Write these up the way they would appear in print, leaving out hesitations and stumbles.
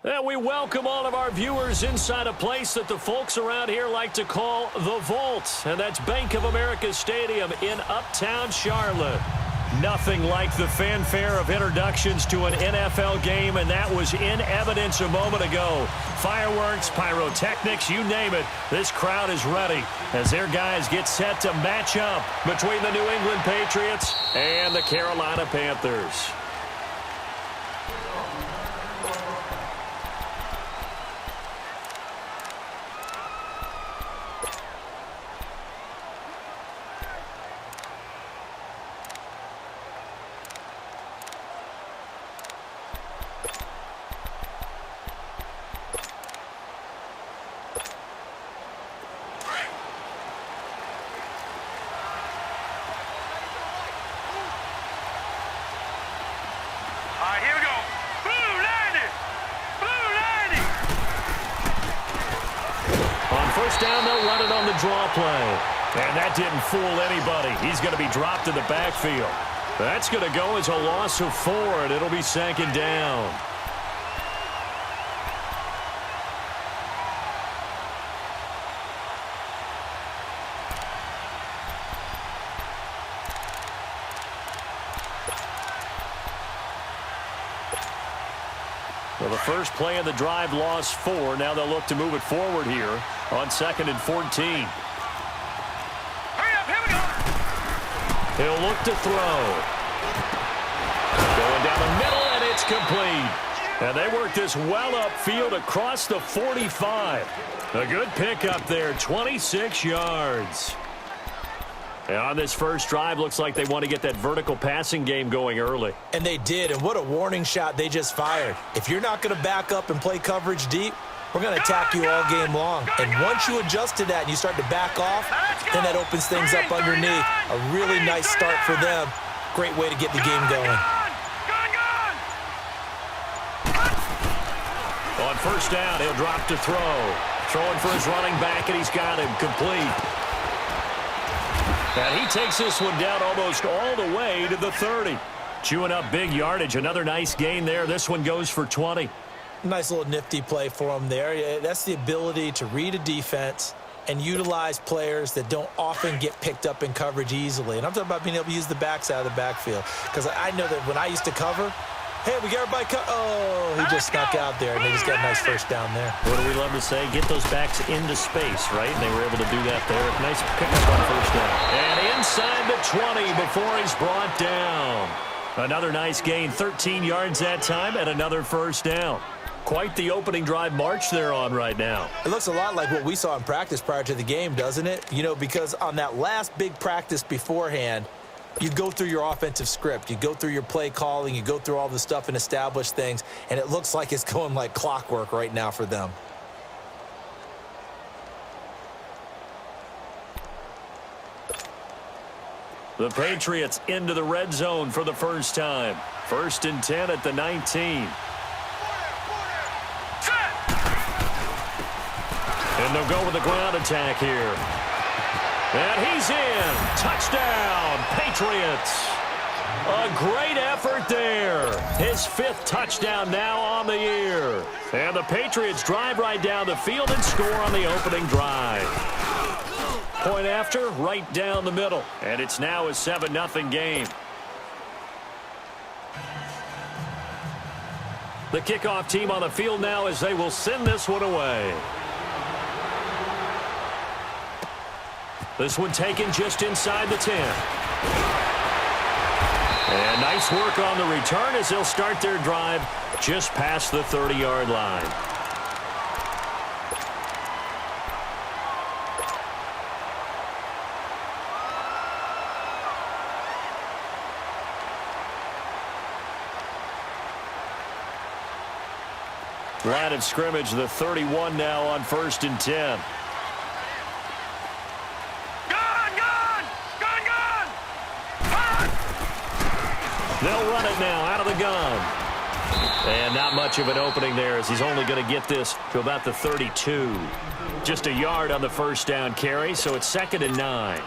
And we welcome all of our viewers inside a place that the folks around here like to call the Vault. And that's Bank of America Stadium in Uptown Charlotte. Nothing like the fanfare of introductions to an NFL game, and that was in evidence a moment ago. Fireworks, pyrotechnics, you name it. This crowd is ready as their guys get set to match up between the New England Patriots and the Carolina Panthers. First down, they'll run it on the draw play. And that didn't fool anybody. He's going to be dropped in the backfield. That's going to go as a loss of 4, and it'll be second down. Well, the first play of the drive lost 4. Now they'll look to move it forward here on 2nd and 14. Hurry up, here we go. He'll look to throw. Going down the middle, and it's complete. And they work this well upfield across the 45. A good pickup there, 26 yards. And on this first drive, looks like they want to get that vertical passing game going early. And they did, and what a warning shot they just fired. If you're not going to back up and play coverage deep, we're going to attack you all game long. And once you adjust to that and you start to back off, then that opens things up underneath. A really nice start for them. Great way to get the game going. On first down, he'll drop to throw. Throwing for his running back, and he's got him complete. And he takes this one down almost all the way to the 30. Chewing up big yardage. Another nice gain there. This one goes for 20. Nice little nifty play for him there. That's the ability to read a defense and utilize players that don't often get picked up in coverage easily. And I'm talking about being able to use the backs out of the backfield. Because I know that when I used to cover, hey, we got everybody oh, he just snuck out there, and they just got a nice first down there. What do we love to say? Get those backs into space, right? And they were able to do that there. Nice pickup on first down. And inside the 20 before he's brought down. Another nice gain, 13 yards that time, and another first down. Quite the opening drive march they're on right now. It looks a lot like what we saw in practice prior to the game, doesn't it? You know, because on that last big practice beforehand, you go through your offensive script. You go through your play calling. You go through all the stuff and establish things. And it looks like it's going like clockwork right now for them. The Patriots into the red zone for the first time. 1st and 10 at the 19. And they'll go with the ground attack here. And he's in. Touchdown, Patriots. A great effort there. His 5th touchdown now on the year. And the Patriots drive right down the field and score on the opening drive. Point after, right down the middle. And it's now a 7-0 game. The kickoff team on the field now as they will send this one away. This one taken just inside the 10. And nice work on the return as they'll start their drive just past the 30-yard line. Line of scrimmage, the 31 now on 1st and 10. They'll run it now out of the gun. And not much of an opening there as he's only going to get this to about the 32. Just a yard on the first down carry, so it's 2nd and 9.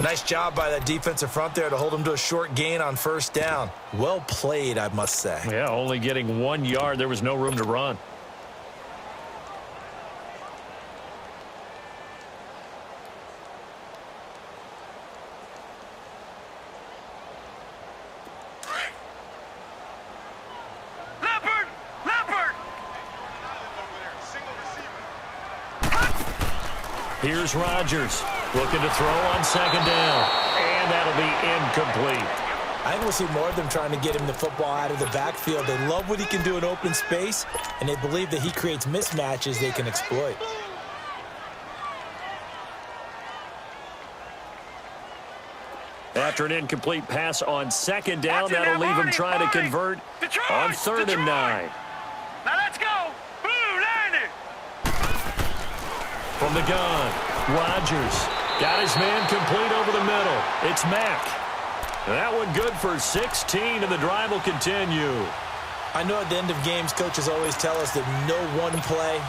Nice job by that defensive front there to hold him to a short gain on first down. Well played, I must say. Yeah, only getting 1 yard. There was no room to run. Here's Rodgers looking to throw on second down, and that'll be incomplete. I think we'll see more of them trying to get him the football out of the backfield. They love what he can do in open space, and they believe that he creates mismatches they can exploit. After an incomplete pass on second down, that'll leave him trying to convert on third and 9. Now let's go. Blue Niner. From the gun, Rodgers got his man complete over the middle. It's Mack. That one good for 16, and the drive will continue. I know at the end of games, coaches always tell us that no one play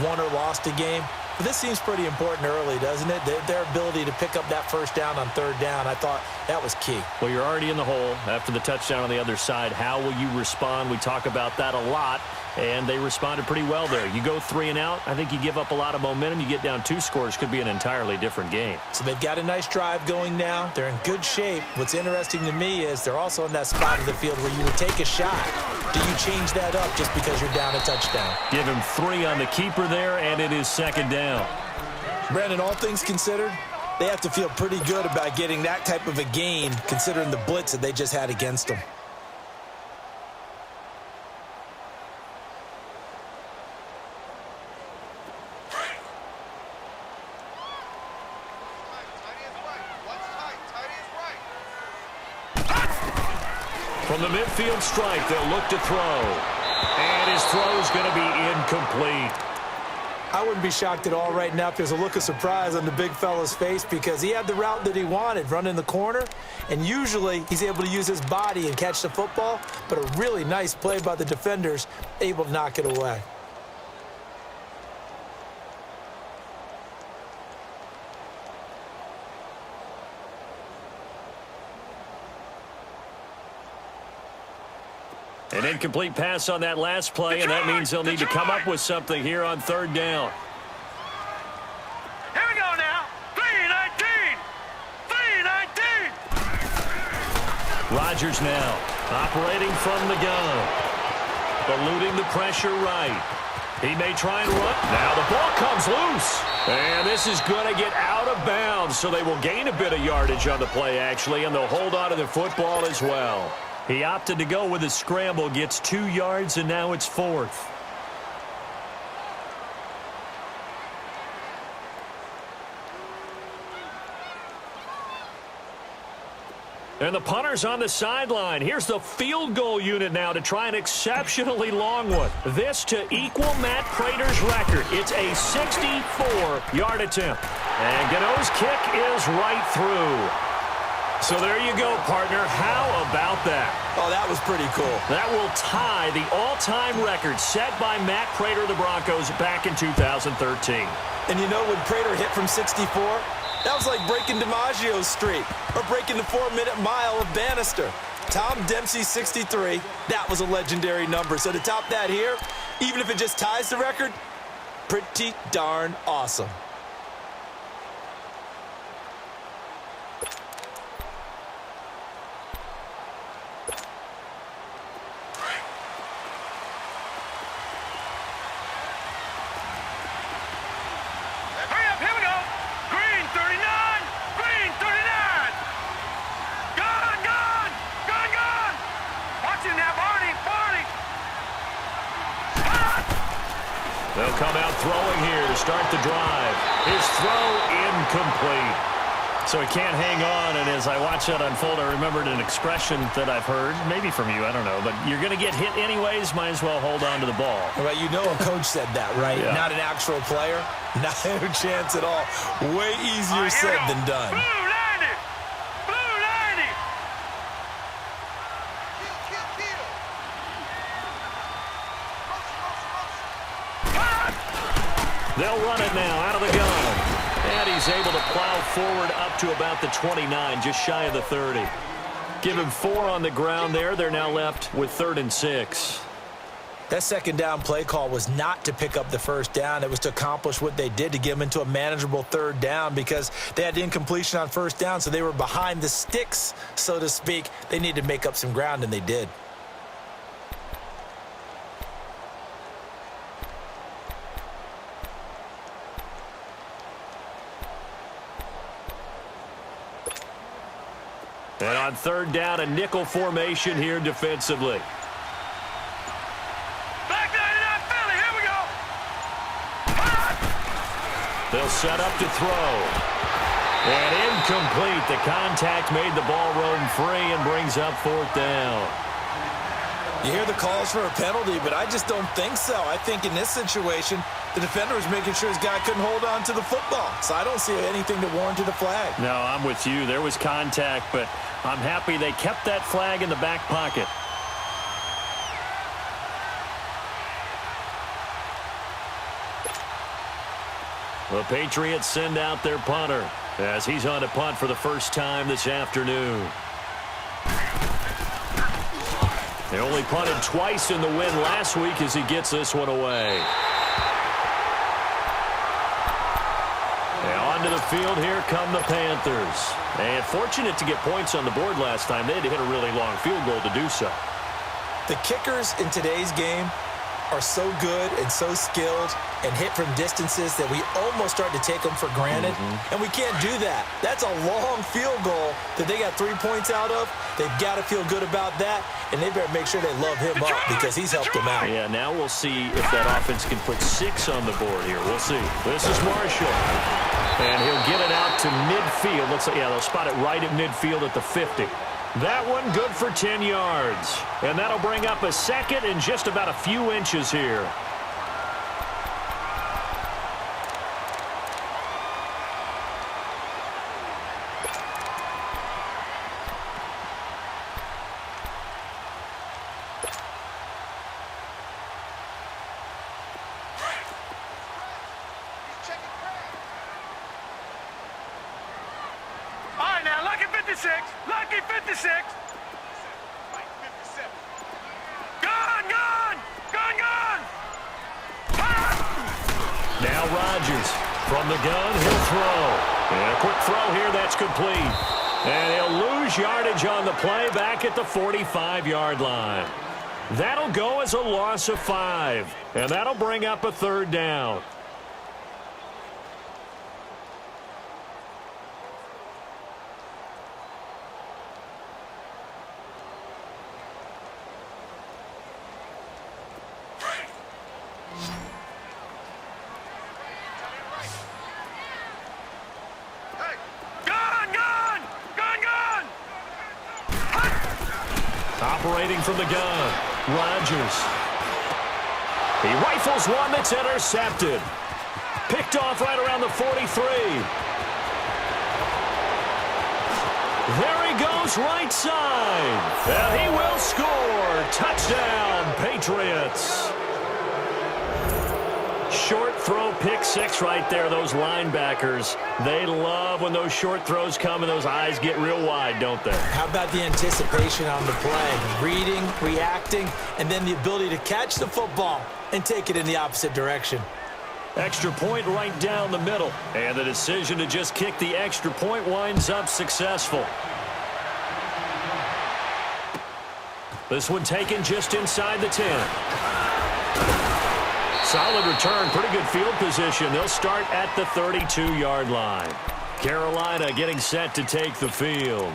won or lost a game. But this seems pretty important early, doesn't it? Their ability to pick up that first down on third down, I thought that was key. Well, you're already in the hole after the touchdown on the other side. How will you respond? We talk about that a lot, and they responded pretty well there. You go 3 and out, I think you give up a lot of momentum. You get down 2 scores, could be an entirely different game. So they've got a nice drive going now. They're in good shape. What's interesting to me is they're also in that spot of the field where you would take a shot. Do you change that up just because you're down a touchdown? Give him 3 on the keeper there, and it is second down. Brandon, all things considered, they have to feel pretty good about getting that type of a gain considering the blitz that they just had against them. From the midfield strike, they'll look to throw. And his throw's going to be incomplete. I wouldn't be shocked at all right now if there's a look of surprise on the big fella's face because he had the route that he wanted, running the corner, and usually he's able to use his body and catch the football, but a really nice play by the defenders, able to knock it away. An incomplete pass on that last play, and that means they'll need to come up with something here on third down. Here we go now. 3-19. 3-19. Rodgers now operating from the gun. Eluding the pressure right. He may try and run. Now the ball comes loose. And this is going to get out of bounds, so they will gain a bit of yardage on the play, actually, and they'll hold on to the football as well. He opted to go with a scramble, gets 2 yards, and now it's 4th. And the punter's on the sideline. Here's the field goal unit now to try an exceptionally long one. This to equal Matt Prater's record. It's a 64-yard attempt. And Gano's kick is right through. So there you go, partner. How about that? Oh, that was pretty cool. That will tie the all-time record set by Matt Prater of the Broncos back in 2013. And you know when Prater hit from 64? That was like breaking DiMaggio's streak or breaking the 4-minute mile of Bannister. Tom Dempsey, 63. That was a legendary number. So to top that here, even if it just ties the record, pretty darn awesome. They'll come out throwing here to start the drive. His throw incomplete. So he can't hang on, and as I watch that unfold, I remembered an expression that I've heard, maybe from you, I don't know, but you're going to get hit anyways, might as well hold on to the ball. Well, you know a coach said that, right? Yeah. Not an actual player. Not a chance at all. Way easier said than done. Blue 90! Blue 90! They'll run it now out of the gun. And he's he's able to plow forward up to about the 29, just shy of the 30. Give him 4 on the ground there. They're now left with 3rd and 6. That second down play call was not to pick up the first down. It was to accomplish what they did, to get them into a manageable 3rd down, because they had incompletion on first down, so they were behind the sticks, so to speak. They needed to make up some ground, and they did. And on 3rd down, a nickel formation here defensively. Back 99 Philly, here we go. They'll set up to throw. And incomplete. The contact made the ball roam free and brings up 4th down. You hear the calls for a penalty, but I just don't think so. I think in this situation, the defender was making sure his guy couldn't hold on to the football. So I don't see anything that warranted a flag. No, I'm with you. There was contact, but I'm happy they kept that flag in the back pocket. The Patriots send out their punter as he's on to punt for the first time this afternoon. They only punted twice in the win last week as he gets this one away. And onto the field, here come the Panthers. And fortunate to get points on the board last time. They had to hit a really long field goal to do so. The kickers in today's game are so good and so skilled and hit from distances that we almost start to take them for granted. And we can't do that. That's a long field goal that they got 3 points out of. They've got to feel good about that, and they better make sure they love him up because he's helped them out. Yeah, now we'll see if that offense can put 6 on the board here. We'll see. This is Marshall. And he'll get it out to midfield. Looks like, yeah, they'll spot it right at midfield at the 50. That one good for 10 yards. And that'll bring up a 2nd and just about a few inches here. All right, now, lucky 56. Lucky 56. Gone, gone. Gone, gone. Now Rodgers from the gun, he'll throw. And a quick throw here, that's complete. And he'll lose yardage on the play back at the 45-yard line. That'll go as a loss of 5. And that'll bring up a 3rd down. Operating from the gun, Rodgers. He rifles one that's intercepted. Picked off right around the 43. There he goes right side. And he will score. Touchdown, Patriots. Short throw, pick 6 right there. Those linebackers, they love when those short throws come and those eyes get real wide, don't they? How about the anticipation on the play? Reading, reacting, and then the ability to catch the football and take it in the opposite direction. Extra point right down the middle. And the decision to just kick the extra point winds up successful. This one taken just inside the 10. Solid return, pretty good field position. They'll start at the 32-yard line. Carolina getting set to take the field.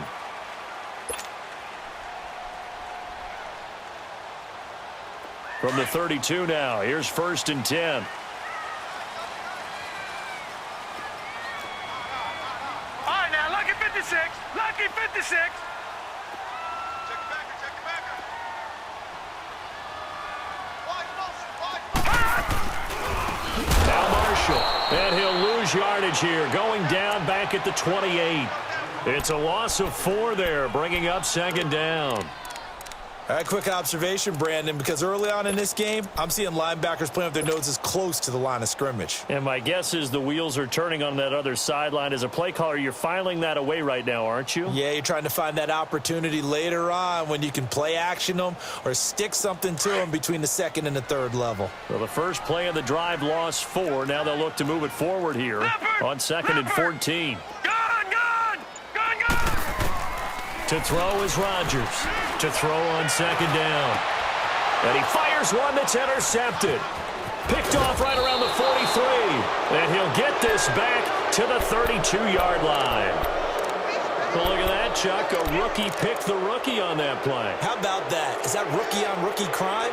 From the 32 now, here's 1st and 10. All right, now, lucky 56. Lucky 56. Now Marshall, and he'll lose yardage here, going down back at the 28. It's a loss of 4 there, bringing up 2nd down. All right, quick observation, Brandon, because early on in this game, I'm seeing linebackers playing with their noses close to the line of scrimmage. And my guess is the wheels are turning on that other sideline. As a play caller, you're filing that away right now, aren't you? Yeah, you're trying to find that opportunity later on when you can play action them or stick something to them between the second and the third level. Well, the first play of the drive lost 4. Now they'll look to move it forward here on 2nd and 14. To throw is Rodgers. To throw on 2nd down. And he fires one that's intercepted. Picked off right around the 43. And he'll get this back to the 32-yard line. Well, look at that, Chuck. A rookie picked the rookie on that play. How about that? Is that rookie-on-rookie crime?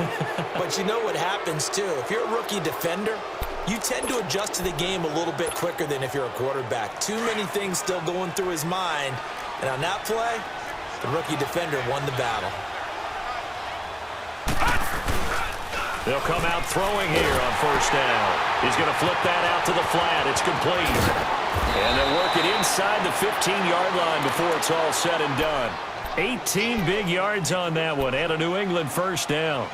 But you know what happens, too. If you're a rookie defender, you tend to adjust to the game a little bit quicker than if you're a quarterback. Too many things still going through his mind. And on that play, the rookie defender won the battle. They'll come out throwing here on 1st down. He's going to flip that out to the flat. It's complete. And they'll work it inside the 15-yard line before it's all said and done. 18 big yards on that one, and a New England 1st down.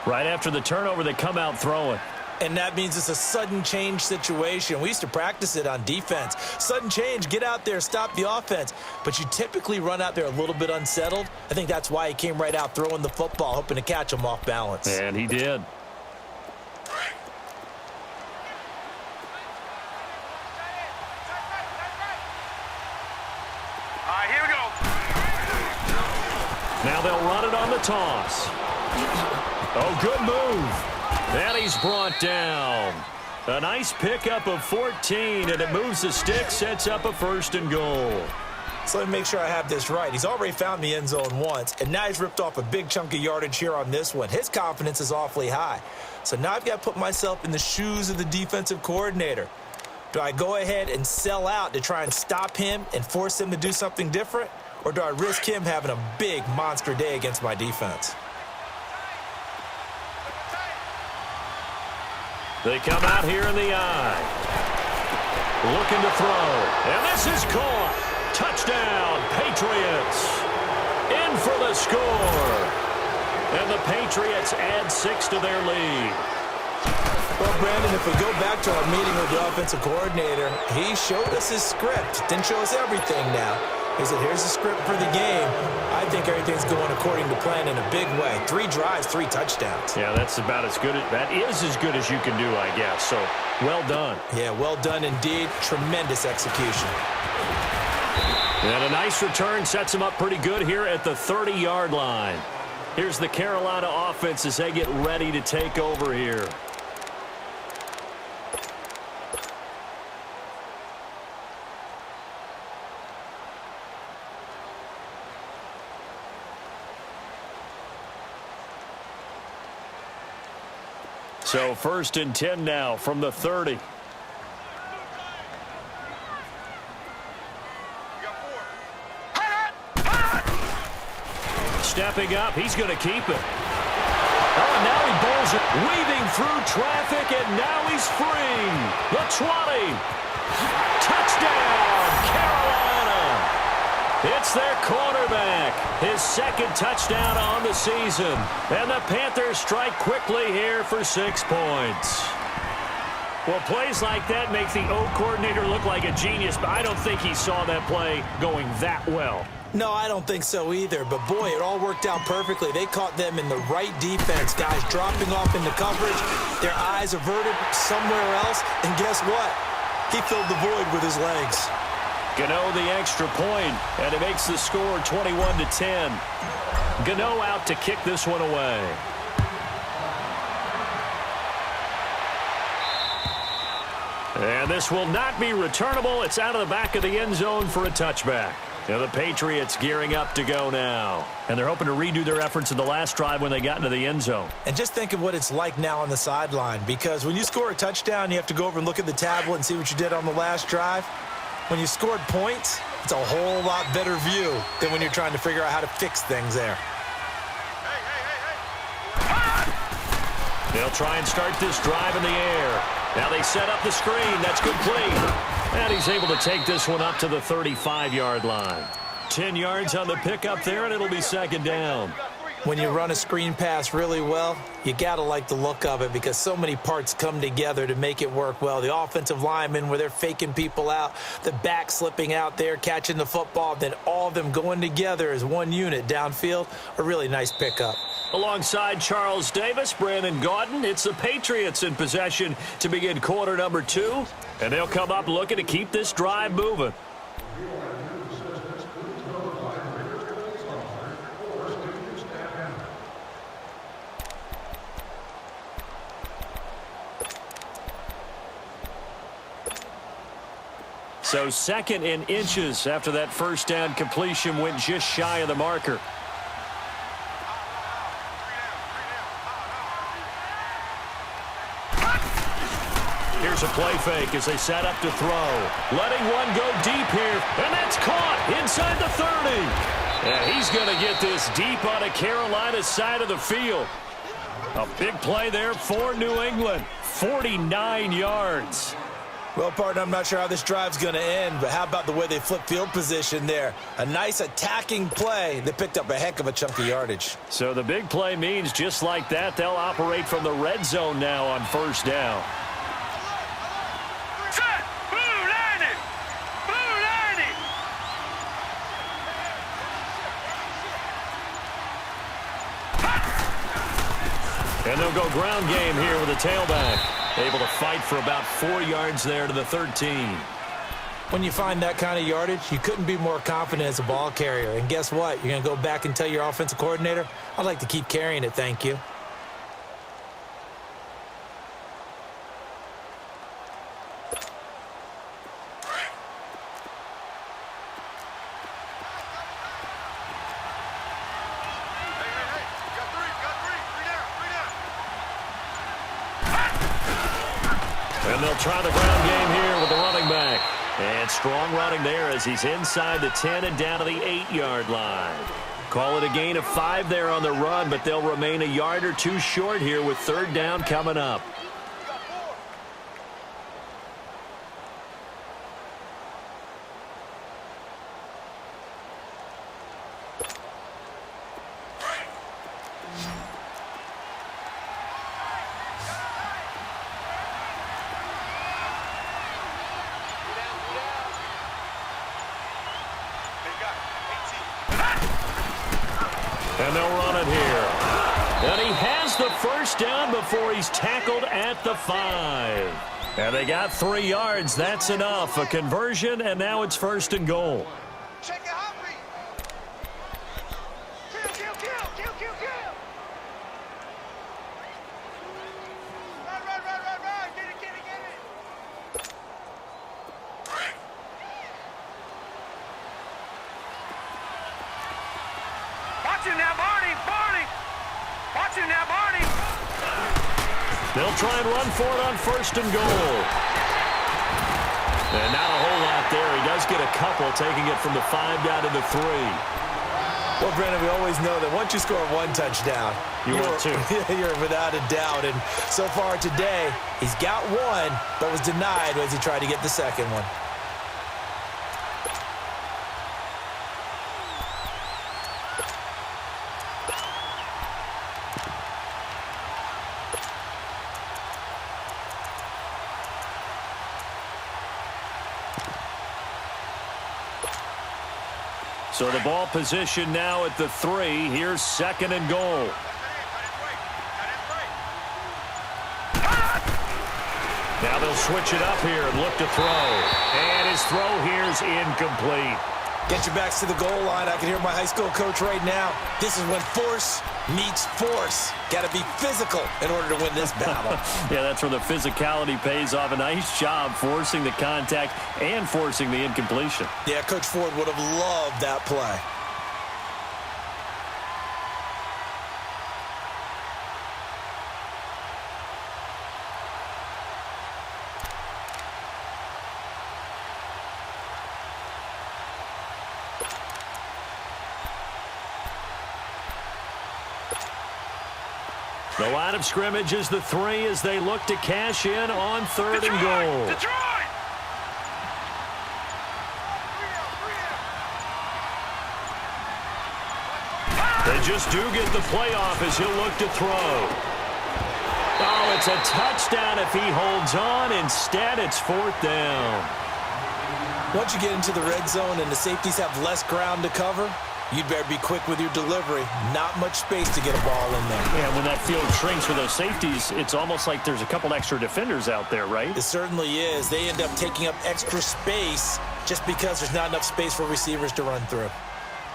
Right after the turnover, they come out throwing. And that means it's a sudden change situation. We used to practice it on defense. Sudden change, get out there, stop the offense. But you typically run out there a little bit unsettled. I think that's why he came right out throwing the football, hoping to catch him off balance. And he did. Here we go. Now they'll run it on the toss. Oh, good move. And he's brought down. A nice pickup of 14, and it moves the stick, sets up a 1st and goal. So let me make sure I have this right. He's already found the end zone once, and now he's ripped off a big chunk of yardage here on this one. His confidence is awfully high. So now I've got to put myself in the shoes of the defensive coordinator. Do I go ahead and sell out to try and stop him and force him to do something different? Or do I risk him having a big monster day against my defense? They come out here in the eye. Looking to throw. And this is caught. Touchdown, Patriots. In for the score. And the Patriots add 6 to their lead. Well, Brandon, if we go back to our meeting with the offensive coordinator, he showed us his script. Didn't show us everything now. He said, here's the script for the game. I think everything's going according to plan in a big way. 3 drives, 3 touchdowns. Yeah, that's about as good. That is as good as you can do, I guess. So, well done. Yeah, well done indeed. Tremendous execution. And a nice return sets them up pretty good here at the 30-yard line. Here's the Carolina offense as they get ready to take over here. So 1st and 10 now from the 30. Stepping up, he's going to keep it. Oh, and now he bowls it, weaving through traffic, and now he's free. The 20. Touchdown, Carolina. It's their quarterback. His 2nd touchdown on the season. And the Panthers strike quickly here for 6 points. Well, plays like that make the O coordinator look like a genius, but I don't think he saw that play going that well. No, I don't think so either. But, boy, it all worked out perfectly. They caught them in the right defense. Guys dropping off into coverage, their eyes averted somewhere else. And guess what? He filled the void with his legs. Gano the extra point, and it makes the score 21-10. Gano out to kick this one away. And this will not be returnable. It's out of the back of the end zone for a touchback. Now the Patriots gearing up to go now. And they're hoping to redo their efforts in the last drive when they got into the end zone. And just think of what it's like now on the sideline, because when you score a touchdown, you have to go over and look at the tablet and see what you did on the last drive. When you scored points, it's a whole lot better view than when you're trying to figure out how to fix things there. They'll try and start this drive in the air. Now they set up the screen. That's complete. And he's able to take this one up to the 35-yard line. 10 yards on the pickup there, and it'll be 2nd down. When you run a screen pass really well, you got to like the look of it because so many parts come together to make it work well. The offensive linemen, where they're faking people out, the back slipping out there, catching the football, then all of them going together as one unit downfield, a really nice pickup. Alongside Charles Davis, Brandon Gaudin, it's the Patriots in possession to begin quarter number 2, and they'll come up looking to keep this drive moving. So 2nd and inches after that first down completion went just shy of the marker. Here's a play fake as they set up to throw. Letting one go deep here, and that's caught inside the 30. And he's going to get this deep on a Carolina side of the field. A big play there for New England. 49 yards. Well, partner, I'm not sure how this drive's going to end, but how about the way they flip field position there? A nice attacking play. They picked up a heck of a chunk of yardage. So the big play means just like that, they'll operate from the red zone now on first down. And they'll go ground game here with a tailback. Able to fight for about 4 yards there to the 13. When you find that kind of yardage, you couldn't be more confident as a ball carrier. And guess what? You're going to go back and tell your offensive coordinator, I'd like to keep carrying it, thank you. And they'll try the ground game here with the running back. And strong running there as he's inside the 10 and down to the 8-yard line. Call it a gain of 5 there on the run, but they'll remain a yard or 2 short here with third down coming up. And they'll run it here. And he has the first down before he's tackled at the 5. And they got 3 yards. That's enough. A conversion, and now it's first and goal. Check it out, kill. Run. Get it. Watch him now, Barney. Watch him now, Barney. They'll try and run for it on first and goal. And not a whole lot there. He does get a couple, taking it from the 5 down to the 3. Well, Brandon, we always know that once you score 1 touchdown, want 2. You're without a doubt. And so far today, he's got 1, but was denied as he tried to get the second one. So the ball position now at the 3. Here's second and goal. Now they'll switch it up here and look to throw. And his throw here's incomplete. Get your backs to the goal line. I can hear my high school coach right now. This is when force meets force. Got to be physical in order to win this battle. Yeah, that's where the physicality pays off. A nice job forcing the contact and forcing the incompletion. Yeah, Coach Ford would have loved that play. The line of scrimmage is the 3 as they look to cash in on third and goal. Detroit! They just do get the playoff as he'll look to throw. Oh, it's a touchdown if he holds on. Instead, it's 4th down. Once you get into the red zone and the safeties have less ground to cover, you'd better be quick with your delivery. Not much space to get a ball in there. Yeah, when that field shrinks for those safeties, it's almost like there's a couple extra defenders out there, right? It certainly is. They end up taking up extra space just because there's not enough space for receivers to run through.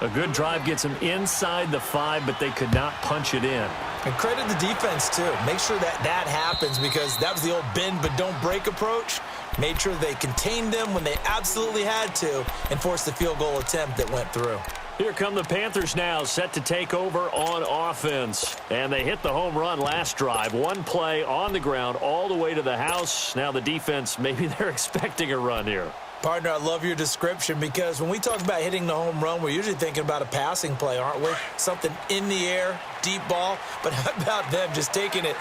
A good drive gets them inside the 5, but they could not punch it in. And credit the defense, too. Make sure that happens because that was the old bend but don't break approach. Made sure they contained them when they absolutely had to and forced the field goal attempt that went through. Here come the Panthers now, set to take over on offense. And they hit the home run last drive. One play on the ground all the way to the house. Now the defense, maybe they're expecting a run here. Partner, I love your description because when we talk about hitting the home run, we're usually thinking about a passing play, aren't we? Something in the air, deep ball. But how about them just taking it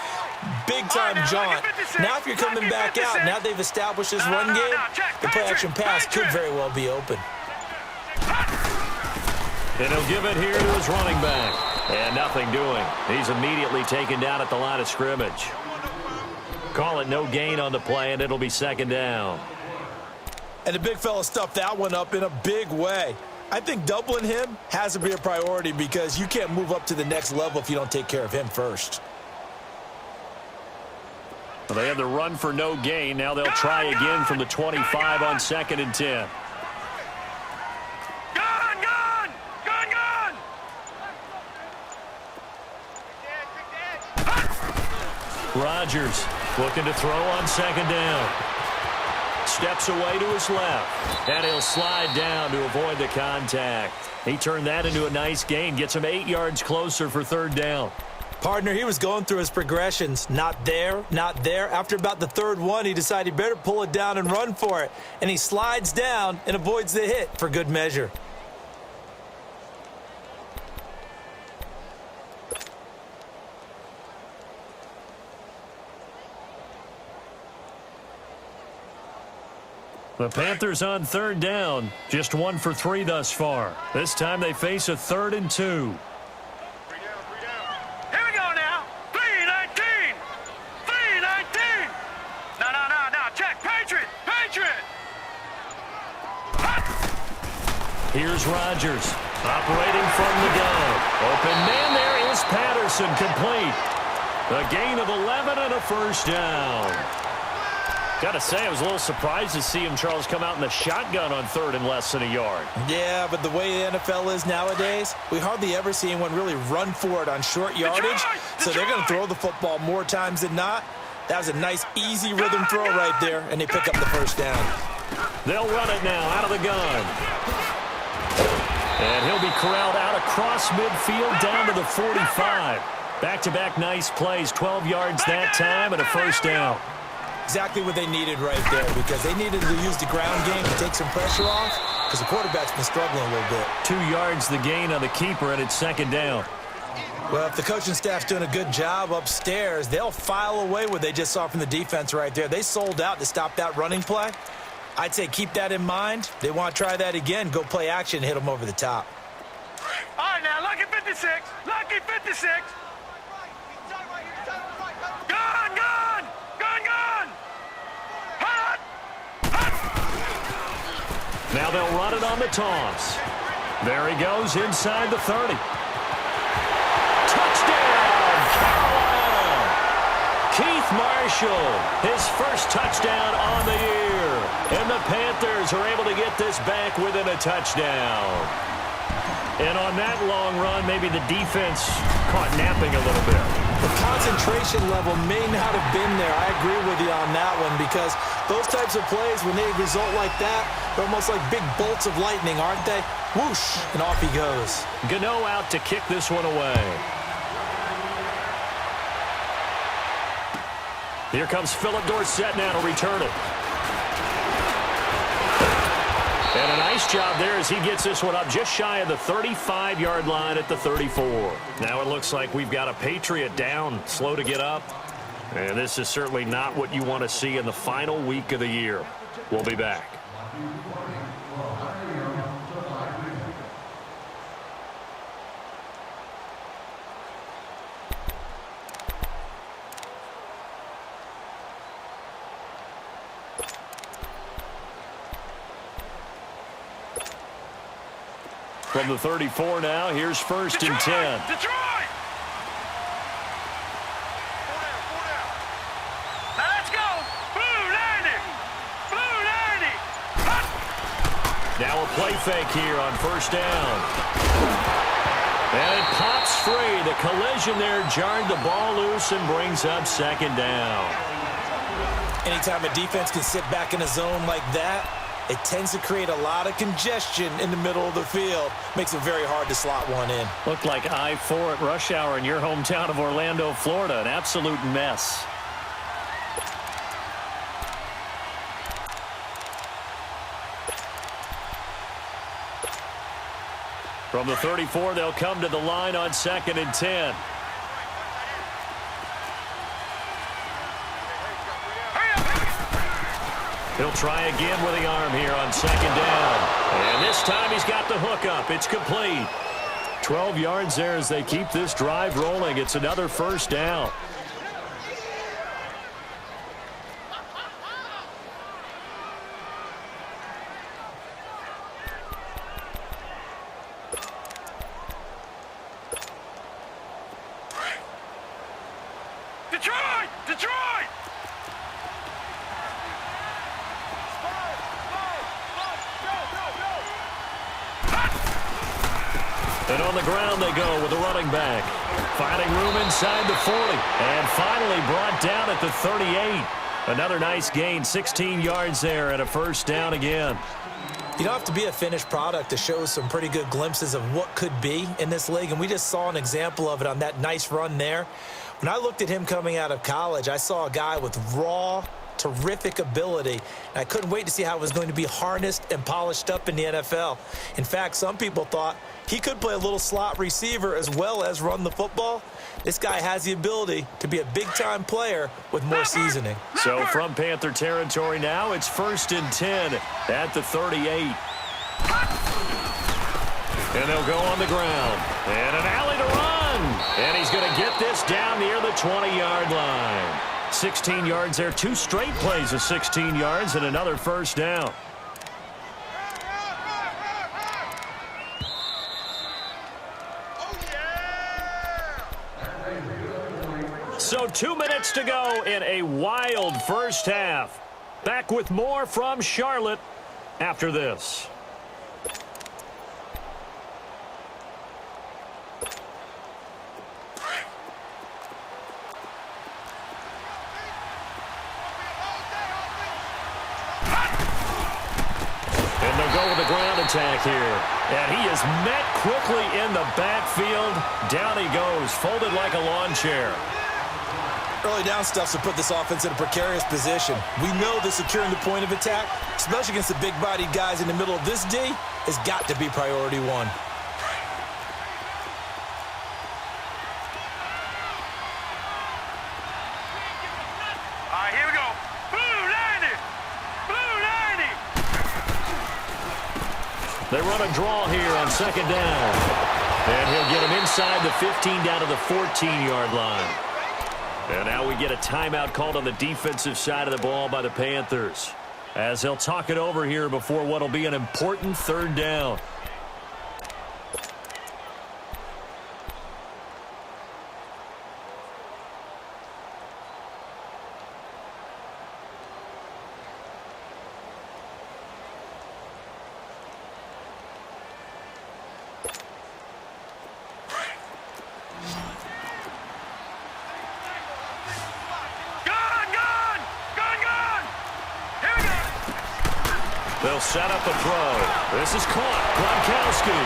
big-time jaunt? Now if you're coming back out, now they've established this run game, the play-action pass could very well be open. And he'll give it here to his running back. And nothing doing. He's immediately taken down at the line of scrimmage. Call it no gain on the play, and it'll be 2nd down. And the big fella stuffed that one up in a big way. I think doubling him has to be a priority because you can't move up to the next level if you don't take care of him first. Well, they had the run for no gain. Now they'll try again from the 25 on 2nd and 10. Rodgers looking to throw on 2nd down. Steps away to his left. And he'll slide down to avoid the contact. He turned that into a nice gain. Gets him 8 yards closer for 3rd down. Partner, he was going through his progressions. Not there, not there. After about the 3rd one, he decided he better pull it down and run for it. And he slides down and avoids the hit for good measure. The Panthers on 3rd down. Just 1 for 3 thus far. This time they face a 3rd and 2. Here we go now. 3-19. 3-19. No. Check. Patriot. Here's Rodgers operating from the gun. Open man there is Patterson, complete. A gain of 11 and a 1st down. Got to say, I was a little surprised to see him, Charles, come out in the shotgun on 3rd and less than a yard. Yeah, but the way the NFL is nowadays, we hardly ever see anyone really run for it on short yardage. So they're going to throw the football more times than not. That was a nice, easy rhythm throw right there, and they pick up the 1st down. They'll run it now out of the gun. And he'll be corralled out across midfield down to the 45. Back-to-back nice plays, 12 yards that time and a 1st down. Exactly what they needed right there because they needed to use the ground game to take some pressure off because the quarterback's been struggling a little bit. 2 yards the gain on the keeper, and it's 2nd down. Well, if the coaching staff's doing a good job upstairs, they'll file away what they just saw from the defense right there. They sold out to stop that running play. I'd say keep that in mind. They want to try that again, go play action, and hit them over the top. All right, now, lucky 56. Lucky 56. Now they'll run it on the toss. There he goes inside the 30. Touchdown, Carolina! Keith Marshall, his first touchdown on the year. And the Panthers are able to get this back within a touchdown. And on that long run, maybe the defense caught napping a little bit. The concentration level may not have been there. I agree with you on that one because those types of plays, when they result like that, they're almost like big bolts of lightning, aren't they? Whoosh, and off he goes. Gano out to kick this one away. Here comes Philip Dorsett now to return it. And a nice job there as he gets this one up just shy of the 35-yard line at the 34. Now it looks like we've got a Patriot down, slow to get up. And this is certainly not what you want to see in the final week of the year. We'll be back. From the 34 now, here's first and 10. Detroit! Now let's go! Blue 90! Blue 90! Hut! Now a play fake here on first down. And it pops free. The collision there jarred the ball loose and brings up second down. Anytime a defense can sit back in a zone like that, it tends to create a lot of congestion in the middle of the field. Makes it very hard to slot one in. Looked like I-4 at rush hour in your hometown of Orlando, Florida. An absolute mess. From the 34, they'll come to the line on second and 10. He'll try again with the arm here on second down. And this time he's got the hook up. It's complete. 12 yards there as they keep this drive rolling. It's another first down. Detroit! Detroit! And on the ground they go with the running back. Finding room inside the 40. And finally brought down at the 38. Another nice gain, 16 yards there and a first down again. You don't have to be a finished product to show some pretty good glimpses of what could be in this league, and we just saw an example of it on that nice run there. When I looked at him coming out of college, I saw a guy with raw, terrific ability, and I couldn't wait to see how it was going to be harnessed and polished up in the NFL. In fact, some people thought he could play a little slot receiver as well as run the football. This guy has the ability to be a big-time player with more seasoning. So from Panther territory now, it's first and 10 at the 38. And they'll go on the ground. And an alley to run. And he's going to get this down near the 20-yard line. 16 yards there. Two straight plays of 16 yards and another first down. So 2 minutes to go in a wild first half. Back with more from Charlotte after this. And they'll go with the ground attack here. And he is met quickly in the backfield. Down he goes, folded like a lawn chair. Early down stuff to put this offense in a precarious position. We know that securing the point of attack, especially against the big-bodied guys in the middle of this D, has got to be priority one. All right, here we go. Blue 90! Blue 90! They run a draw here on second down. And he'll get him inside the 15 down to the 14-yard line. And now we get a timeout called on the defensive side of the ball by the Panthers, as they'll talk it over here before what will be an important third down. They'll set up a throw. This is caught. Gronkowski.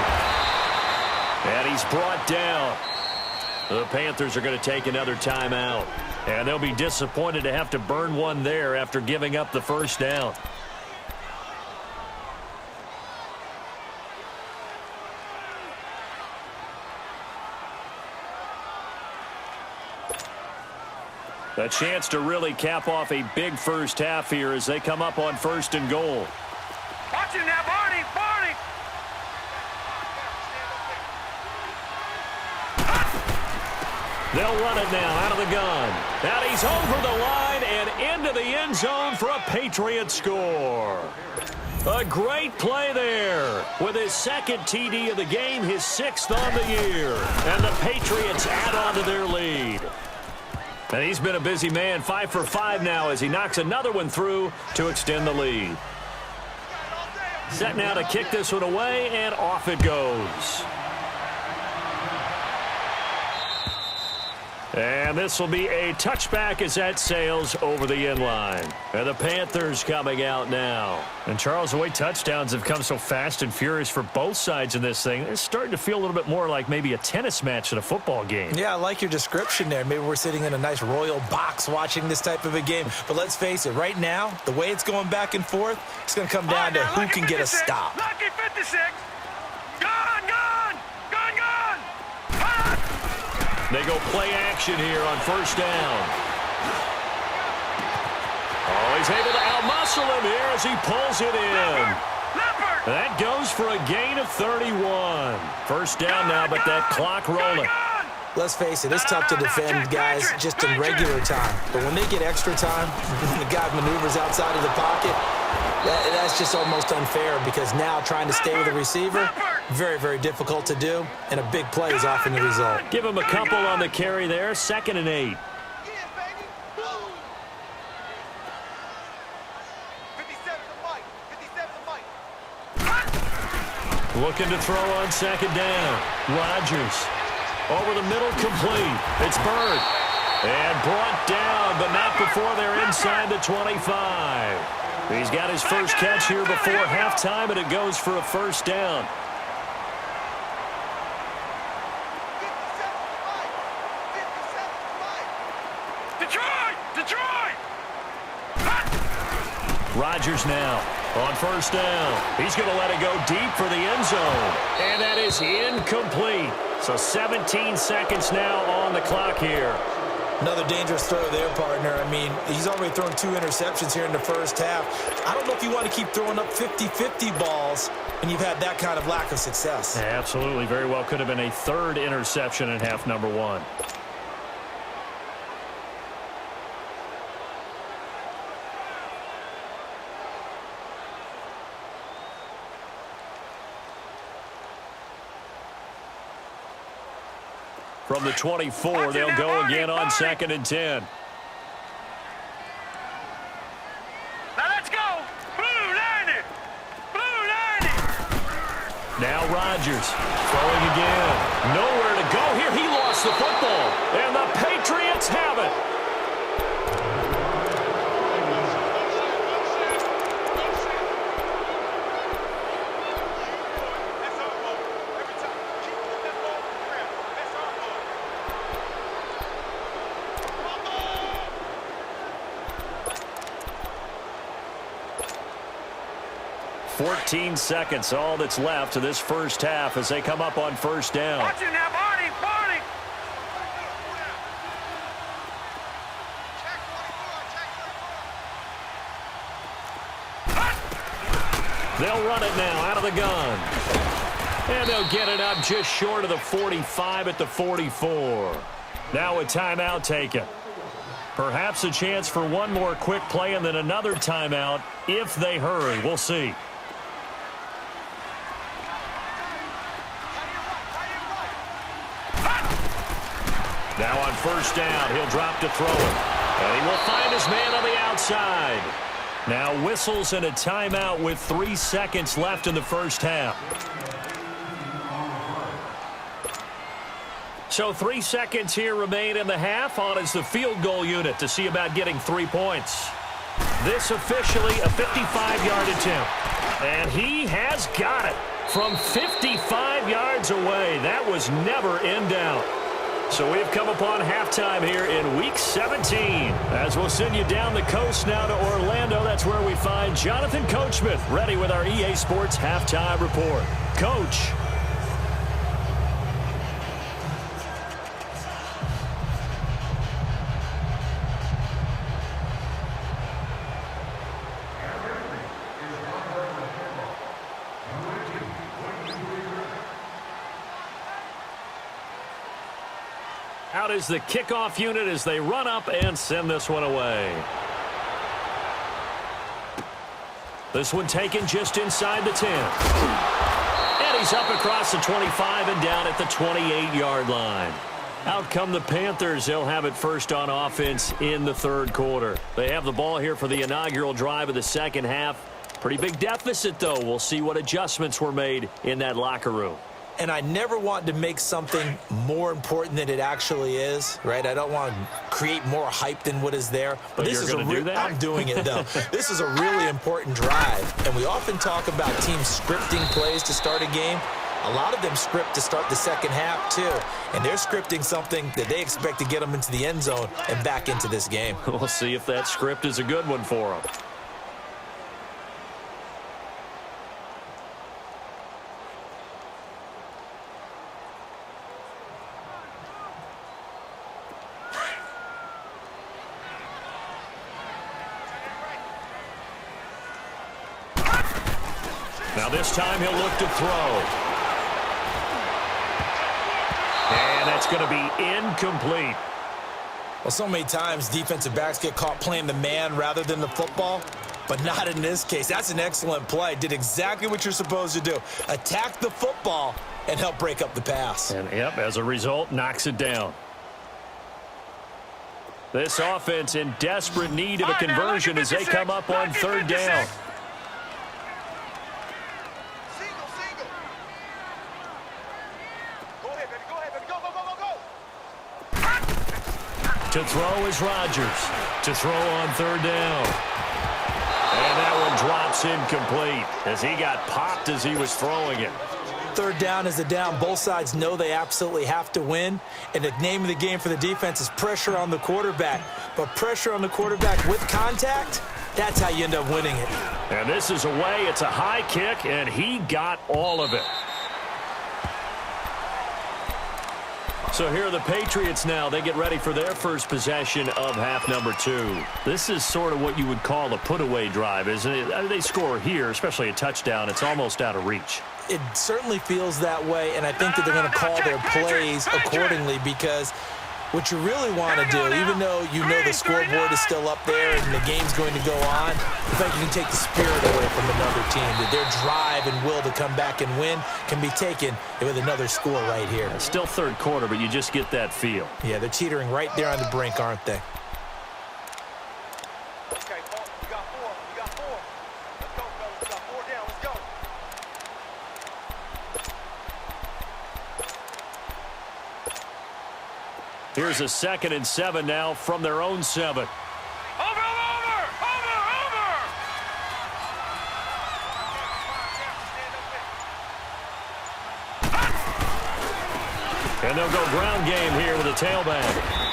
And he's brought down. The Panthers are going to take another timeout. And they'll be disappointed to have to burn one there after giving up the first down. A chance to really cap off a big first half here as they come up on first and goal. Watch him now, Barney! Barney! They'll run it now out of the gun. And he's over the line and into the end zone for a Patriot score. A great play there. With his second TD of the game, his 6th on the year. And the Patriots add on to their lead. And he's been a busy man, 5 for 5 now as he knocks another one through to extend the lead. Set now to kick this one away, and off it goes. And this will be a touchback as that sails over the end line. And the Panthers coming out now. And Charles, the way touchdowns have come so fast and furious for both sides in this thing, it's starting to feel a little bit more like maybe a tennis match than a football game. Yeah, I like your description there. Maybe we're sitting in a nice royal box watching this type of a game. But let's face it, right now, the way it's going back and forth, it's going to come down to who can get a stop. Lucky 56. Gone, gone, gone, gone. Hot. They go play action here on first down. Oh, he's able to outmuscle him here as he pulls it in. Leopard. That goes for a gain of 31. First down now, but that clock rolling. Let's face it, it's tough to defend guys just in regular time. But when they get extra time, the guy maneuvers outside of the pocket, that's just almost unfair because now trying to stay with the receiver, very, very difficult to do, and a big play is often the result. Give him a couple on the carry there, 2nd and 8. Looking to throw on 2nd down. Rodgers. Over the middle, complete. It's Bird. And brought down, but not before they're inside the 25. He's got his first catch here before halftime, and it goes for a first down. Detroit! Rodgers now on first down. He's going to let it go deep for the end zone. And that is incomplete. So 17 seconds now on the clock here. Another dangerous throw there, partner. I mean, he's already thrown 2 interceptions here in the first half. I don't know if you want to keep throwing up 50-50 balls when you've had that kind of lack of success. Yeah, absolutely. Very well could have been a 3rd interception in half number 1. From the 24, they'll go again on 2nd and 10. Now let's go. Blue 90. Blue 90. Now Rodgers throwing again. Nowhere to go here. He lost the football. And the Patriots have it. Fourteen seconds, all that's left of this first half as they come up on first down. Watch him now, Barney. Barney. They'll run it now out of the gun. And they'll get it up just short of the 45 at the 44. Now a timeout taken. Perhaps a chance for one more quick play and then another timeout if they hurry. We'll see. Now on first down, he'll drop to throw it. And he will find his man on the outside. Now whistles and a timeout with 3 seconds left in the first half. So 3 seconds here remain in the half. On is the field goal unit to see about getting 3 points. This officially a 55-yard attempt. And he has got it from 55 yards away. That was never in doubt. So we've come upon halftime here in Week 17. As we'll send you down the coast now to Orlando, that's where we find Jonathan Coachman ready with our EA Sports Halftime Report. Coach. Out is the kickoff unit as they run up and send this one away. This one taken just inside the 10. And he's up across the 25 and down at the 28-yard line. Out come the Panthers. They'll have it first on offense in the third quarter. They have the ball here for the inaugural drive of the second half. Pretty big deficit, though. We'll see what adjustments were made in that locker room. And I never want to make something more important than it actually is, right? I don't want to create more hype than what is there. But this is I'm doing it, though. This is a really important drive. And we often talk about teams scripting plays to start a game. A lot of them script to start the second half, too. And they're scripting something that they expect to get them into the end zone and back into this game. We'll see if that script is a good one for them. Now this time he'll look to throw. And that's going to be incomplete. Well, so many times defensive backs get caught playing the man rather than the football, but not in this case. That's an excellent play. Did exactly what you're supposed to do. Attack the football and help break up the pass. And, yep, as a result, knocks it down. This offense in desperate need of a conversion as they come up on third down. To throw is Rodgers. To throw on third down. And that one drops incomplete as he got popped as he was throwing it. Third down is a down. Both sides know they absolutely have to win. And the name of the game for the defense is pressure on the quarterback. But pressure on the quarterback with contact, that's how you end up winning it. And this is away. It's a high kick, and he got all of it. So here are the Patriots now. They get ready for their first possession of half number 2. This is sort of what you would call a put-away drive, isn't it? They score here, especially a touchdown. It's almost out of reach. It certainly feels that way, and I think that they're going to call their plays accordingly because what you really want to do, even though you know the scoreboard is still up there and the game's going to go on, in fact, you can take the spirit away from another team, that their drive and will to come back and win can be taken with another score right here. It's still third quarter, but you just get that feel. Yeah, they're teetering right there on the brink, aren't they? Okay, Paul, you got 4. You got 4. Let's go, fellas. We got 4 down. Let's go. Here's a 2nd and 7 now from their own 7. Over! And they'll go ground game here with a tailback.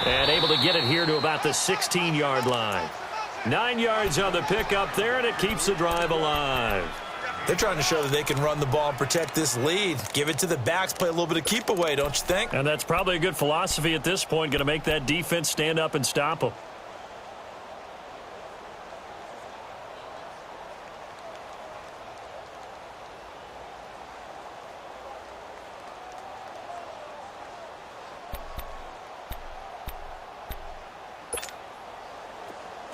And able to get it here to about the 16-yard line. 9 yards on the pickup there, and it keeps the drive alive. They're trying to show that they can run the ball and protect this lead. Give it to the backs, play a little bit of keep away, don't you think? And that's probably a good philosophy at this point, going to make that defense stand up and stop them.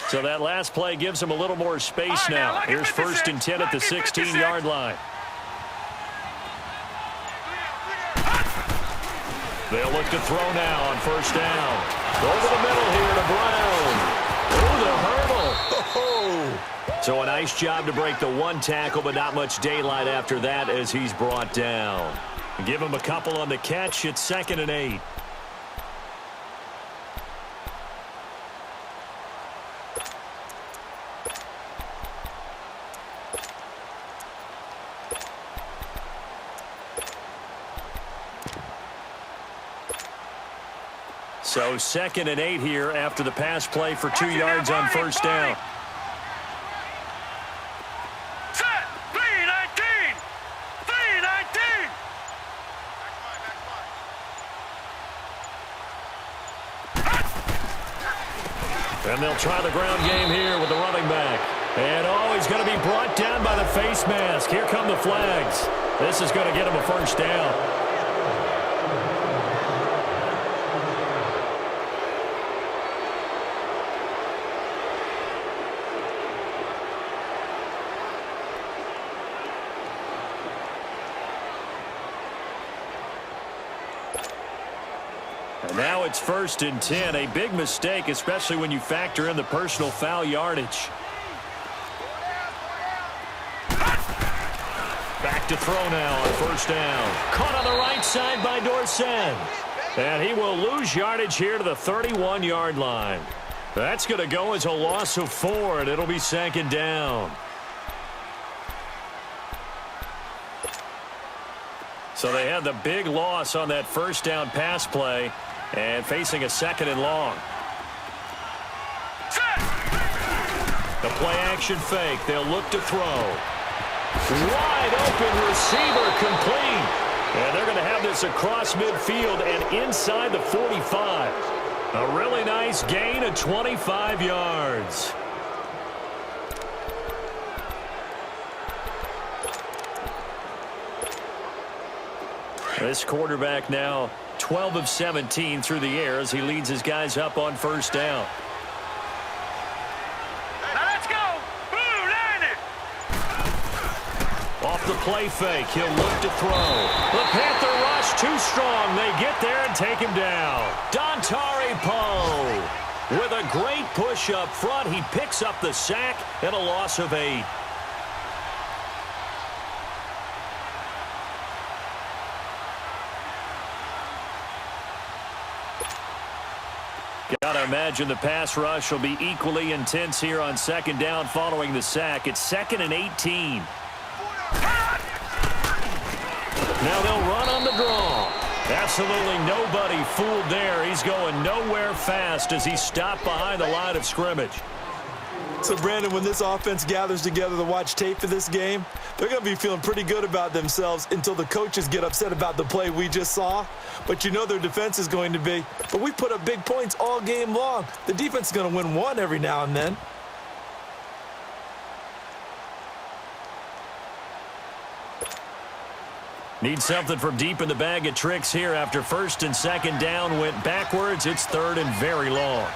So that last play gives them a little more space now. Here's 1st and 10 at the 16-yard line. They'll look to throw now on 1st down. Over the middle here to Brown. Ooh, the hurdle. Oh. So a nice job to break the 1 tackle, but not much daylight after that as he's brought down. Give him a couple on the catch. It's 2nd and 8. So 2nd and 8 here after the pass play for 2 yards on 1st down. Set! 3-19! 3-19! And they'll try the ground game here with the running back. And he's going to be brought down by the face mask. Here come the flags. This is going to get him a 1st down. And now it's 1st and 10. A big mistake, especially when you factor in the personal foul yardage. Back to throw now on 1st down. Caught on the right side by Dorsett. And he will lose yardage here to the 31-yard line. That's going to go as a loss of 4, and it'll be 2nd down. So they had the big loss on that 1st down pass play and facing a 2nd and long. The play action fake. They'll look to throw. Wide open receiver complete. And they're going to have this across midfield and inside the 45. A really nice gain of 25 yards. This quarterback now 12 of 17 through the air as he leads his guys up on 1st down. Now let's go. Boom, line it. Off the play fake, he'll look to throw. The Panther rush too strong. They get there and take him down. Dontari Poe with a great push up front. He picks up the sack and a loss of 8. Got to imagine the pass rush will be equally intense here on 2nd down following the sack. It's 2nd and 18. Now they'll run on the draw. Absolutely nobody fooled there. He's going nowhere fast as he stopped behind the line of scrimmage. So, Brandon, when this offense gathers together to watch tape for this game, they're going to be feeling pretty good about themselves until the coaches get upset about the play we just saw. But you know their defense is going to be. But we put up big points all game long. The defense is going to win one every now and then. Need something from deep in the bag of tricks here after 1st and 2nd down went backwards. It's 3rd and very long.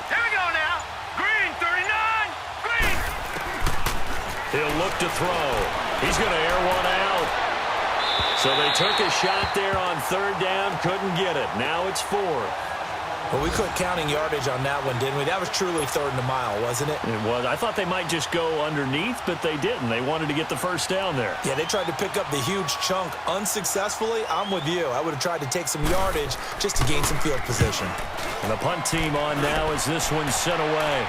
Here we go now. Green, 39. Green. He'll look to throw. He's going to air one out. So they took a shot there on 3rd down. Couldn't get it. Now it's 4th. Well, we quit counting yardage on that one, didn't we? That was truly 3rd and a mile, wasn't it? It was. I thought they might just go underneath, but they didn't. They wanted to get the 1st down there. Yeah, they tried to pick up the huge chunk unsuccessfully. I'm with you. I would have tried to take some yardage just to gain some field position. And the punt team on now as this one's sent away.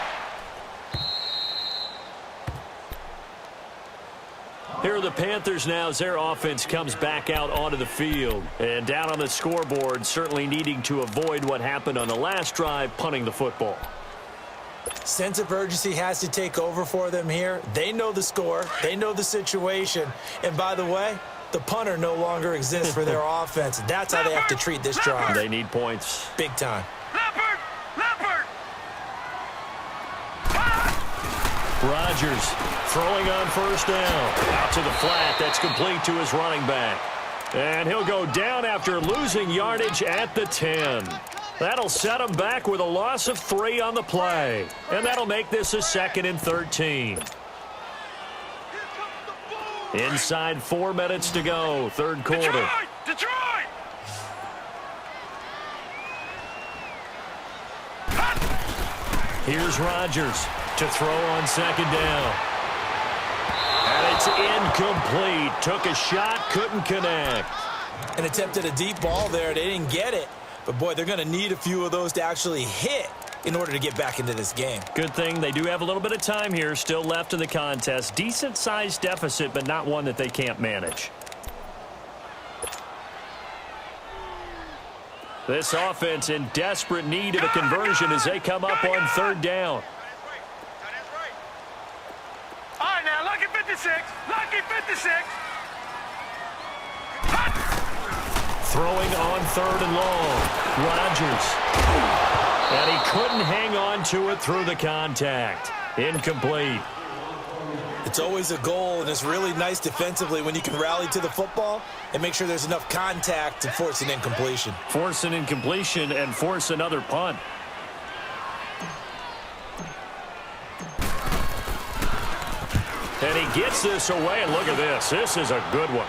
Here are the Panthers now as their offense comes back out onto the field. And down on the scoreboard, certainly needing to avoid what happened on the last drive, punting the football. Sense of urgency has to take over for them here. They know the score. They know the situation. And by the way, the punter no longer exists for their offense. That's how they have to treat this drive. They need points. Big time. Leopard. Leopard. Rodgers throwing on 1st down. Out to the flat. That's complete to his running back. And he'll go down after losing yardage at the 10. That'll set him back with a loss of 3 on the play. And that'll make this a 2nd and 13. Inside 4 minutes to go. 3rd quarter. Detroit. Here's Rodgers to throw on 2nd down. And it's incomplete. Took a shot, couldn't connect. And attempted a deep ball there. They didn't get it. But, boy, they're going to need a few of those to actually hit in order to get back into this game. Good thing they do have a little bit of time here still left in the contest. Decent-sized deficit, but not one that they can't manage. This offense in desperate need of a conversion as they come up on 3rd down. All right, now, lucky 56. Lucky 56. Throwing on 3rd and long. Rodgers. And he couldn't hang on to it through the contact. Incomplete. It's always a goal, and it's really nice defensively when you can rally to the football and make sure there's enough contact to force an incompletion. Force an incompletion and force another punt. And he gets this away, and look at this. This is a good one.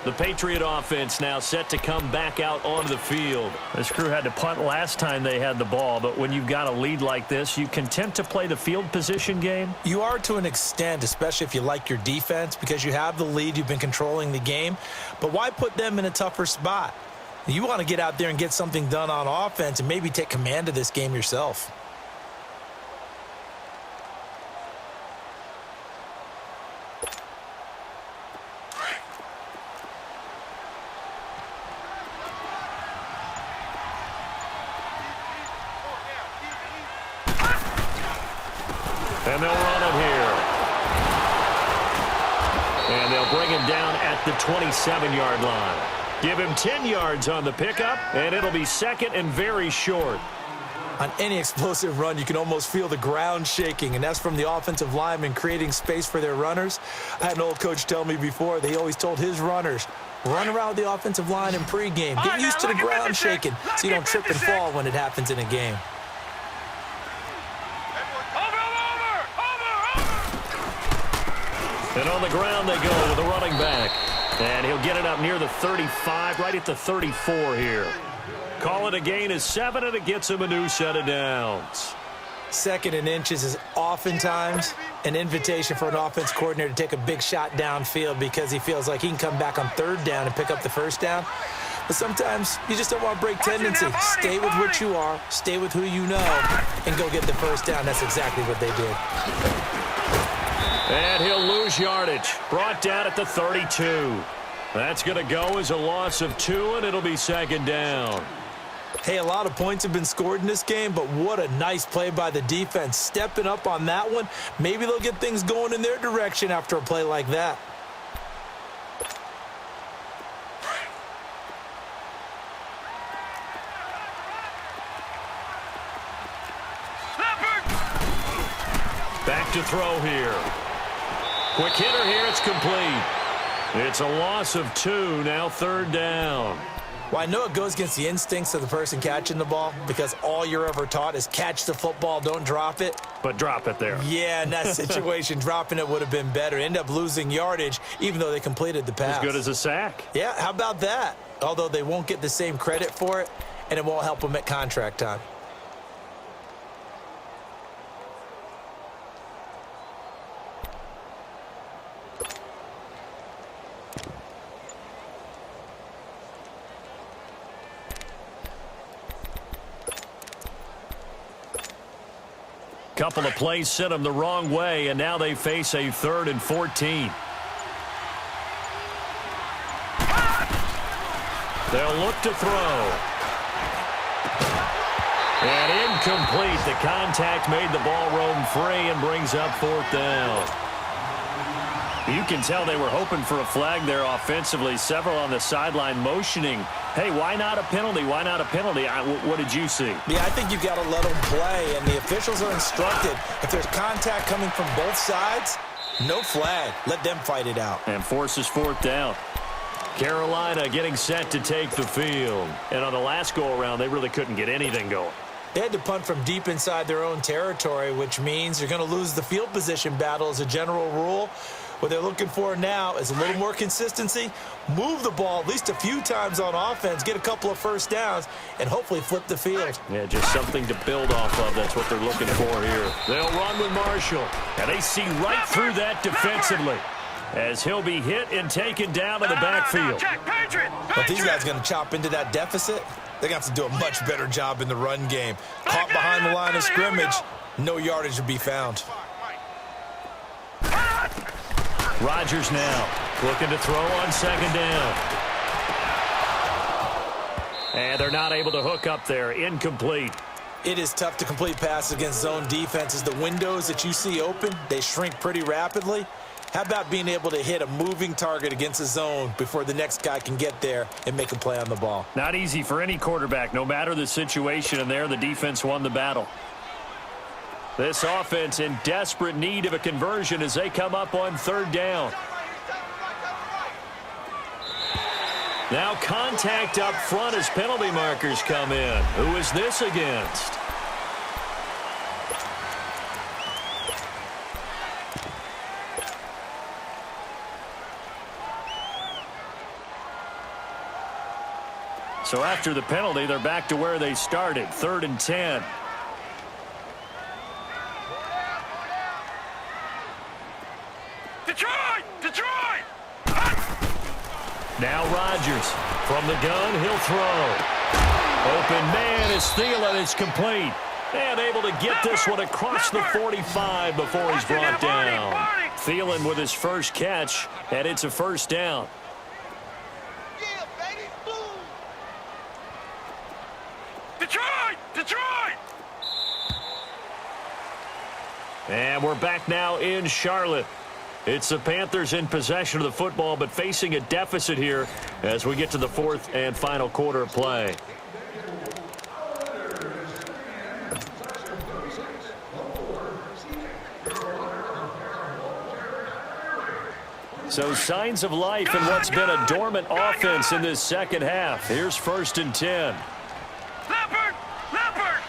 The Patriot offense now set to come back out onto the field. This crew had to punt last time they had the ball, but when you've got a lead like this, you content to play the field position game? You are to an extent, especially if you like your defense, because you have the lead, you've been controlling the game. But why put them in a tougher spot? You want to get out there and get something done on offense and maybe take command of this game yourself. And they'll run it here. And they'll bring him down at the 27-yard line. Give him 10 yards on the pickup, and it'll be second and very short. On any explosive run, you can almost feel the ground shaking, and that's from the offensive linemen creating space for their runners. I had an old coach tell me before, they always told his runners, run around the offensive line in pregame. Get used to the ground shaking so you don't trip and fall when it happens in a game. And on the ground they go with the running back. And he'll get it up near the 35, right at the 34 here. Call it a gain of 7, and it gets him a new set of downs. 2nd and inches is oftentimes an invitation for an offense coordinator to take a big shot downfield because he feels like he can come back on 3rd down and pick up the 1st down. But sometimes you just don't want to break tendency. Stay with what you are, stay with who you know, and go get the 1st down. That's exactly what they did. And he'll lose yardage. Brought down at the 32. That's going to go as a loss of 2, and it'll be 2nd down. Hey, a lot of points have been scored in this game, but what a nice play by the defense. Stepping up on that one. Maybe they'll get things going in their direction after a play like that. Back to throw here. Quick hitter here, it's complete. It's a loss of 2, now 3rd down. Well, I know it goes against the instincts of the person catching the ball because all you're ever taught is catch the football, don't drop it. But drop it there. Yeah, in that situation, dropping it would have been better. End up losing yardage, even though they completed the pass. As good as a sack. Yeah, how about that? Although they won't get the same credit for it, and it won't help them at contract time. Couple of plays sent them the wrong way, and now they face a 3rd and 14. They'll look to throw. And incomplete. The contact made the ball roam free and brings up 4th down. You can tell they were hoping for a flag there offensively. Several on the sideline motioning. Hey, why not a penalty? Why not a penalty? What did you see? Yeah, I think you've got to let them play, and the officials are instructed. If there's contact coming from both sides, no flag. Let them fight it out. And forces 4th down. Carolina getting set to take the field. And on the last go-around, they really couldn't get anything going. They had to punt from deep inside their own territory, which means you're going to lose the field position battle as a general rule. What they're looking for now is a little more consistency, move the ball at least a few times on offense, get a couple of 1st downs, and hopefully flip the field. Yeah, just something to build off of. That's what they're looking for here. They'll run with Marshall, and they see right through that defensively as he'll be hit and taken down to the backfield. But these guys are going to chop into that deficit. They're going to have to do a much better job in the run game. Caught behind the line of scrimmage, no yardage to be found. Rodgers now looking to throw on 2nd down. And they're not able to hook up there. Incomplete. It is tough to complete passes against zone defenses. The windows that you see open, they shrink pretty rapidly. How about being able to hit a moving target against a zone before the next guy can get there and make a play on the ball? Not easy for any quarterback, no matter the situation, and there the defense won the battle. This offense in desperate need of a conversion as they come up on 3rd down. Now contact up front as penalty markers come in. Who is this against? So after the penalty, they're back to where they started, 3rd and 10. Detroit! Detroit! Now Rodgers. From the gun, he'll throw. Open man is Thielen. It's complete. And able to get this one across the 45 before he's brought down. Thielen with his first catch, and it's a first down. Detroit! Detroit! And we're back now in Charlotte. It's the Panthers in possession of the football, but facing a deficit here as we get to the 4th and final quarter of play. So signs of life in what's been a dormant offense in this second half. Here's 1st and 10. Leopard! Leopard!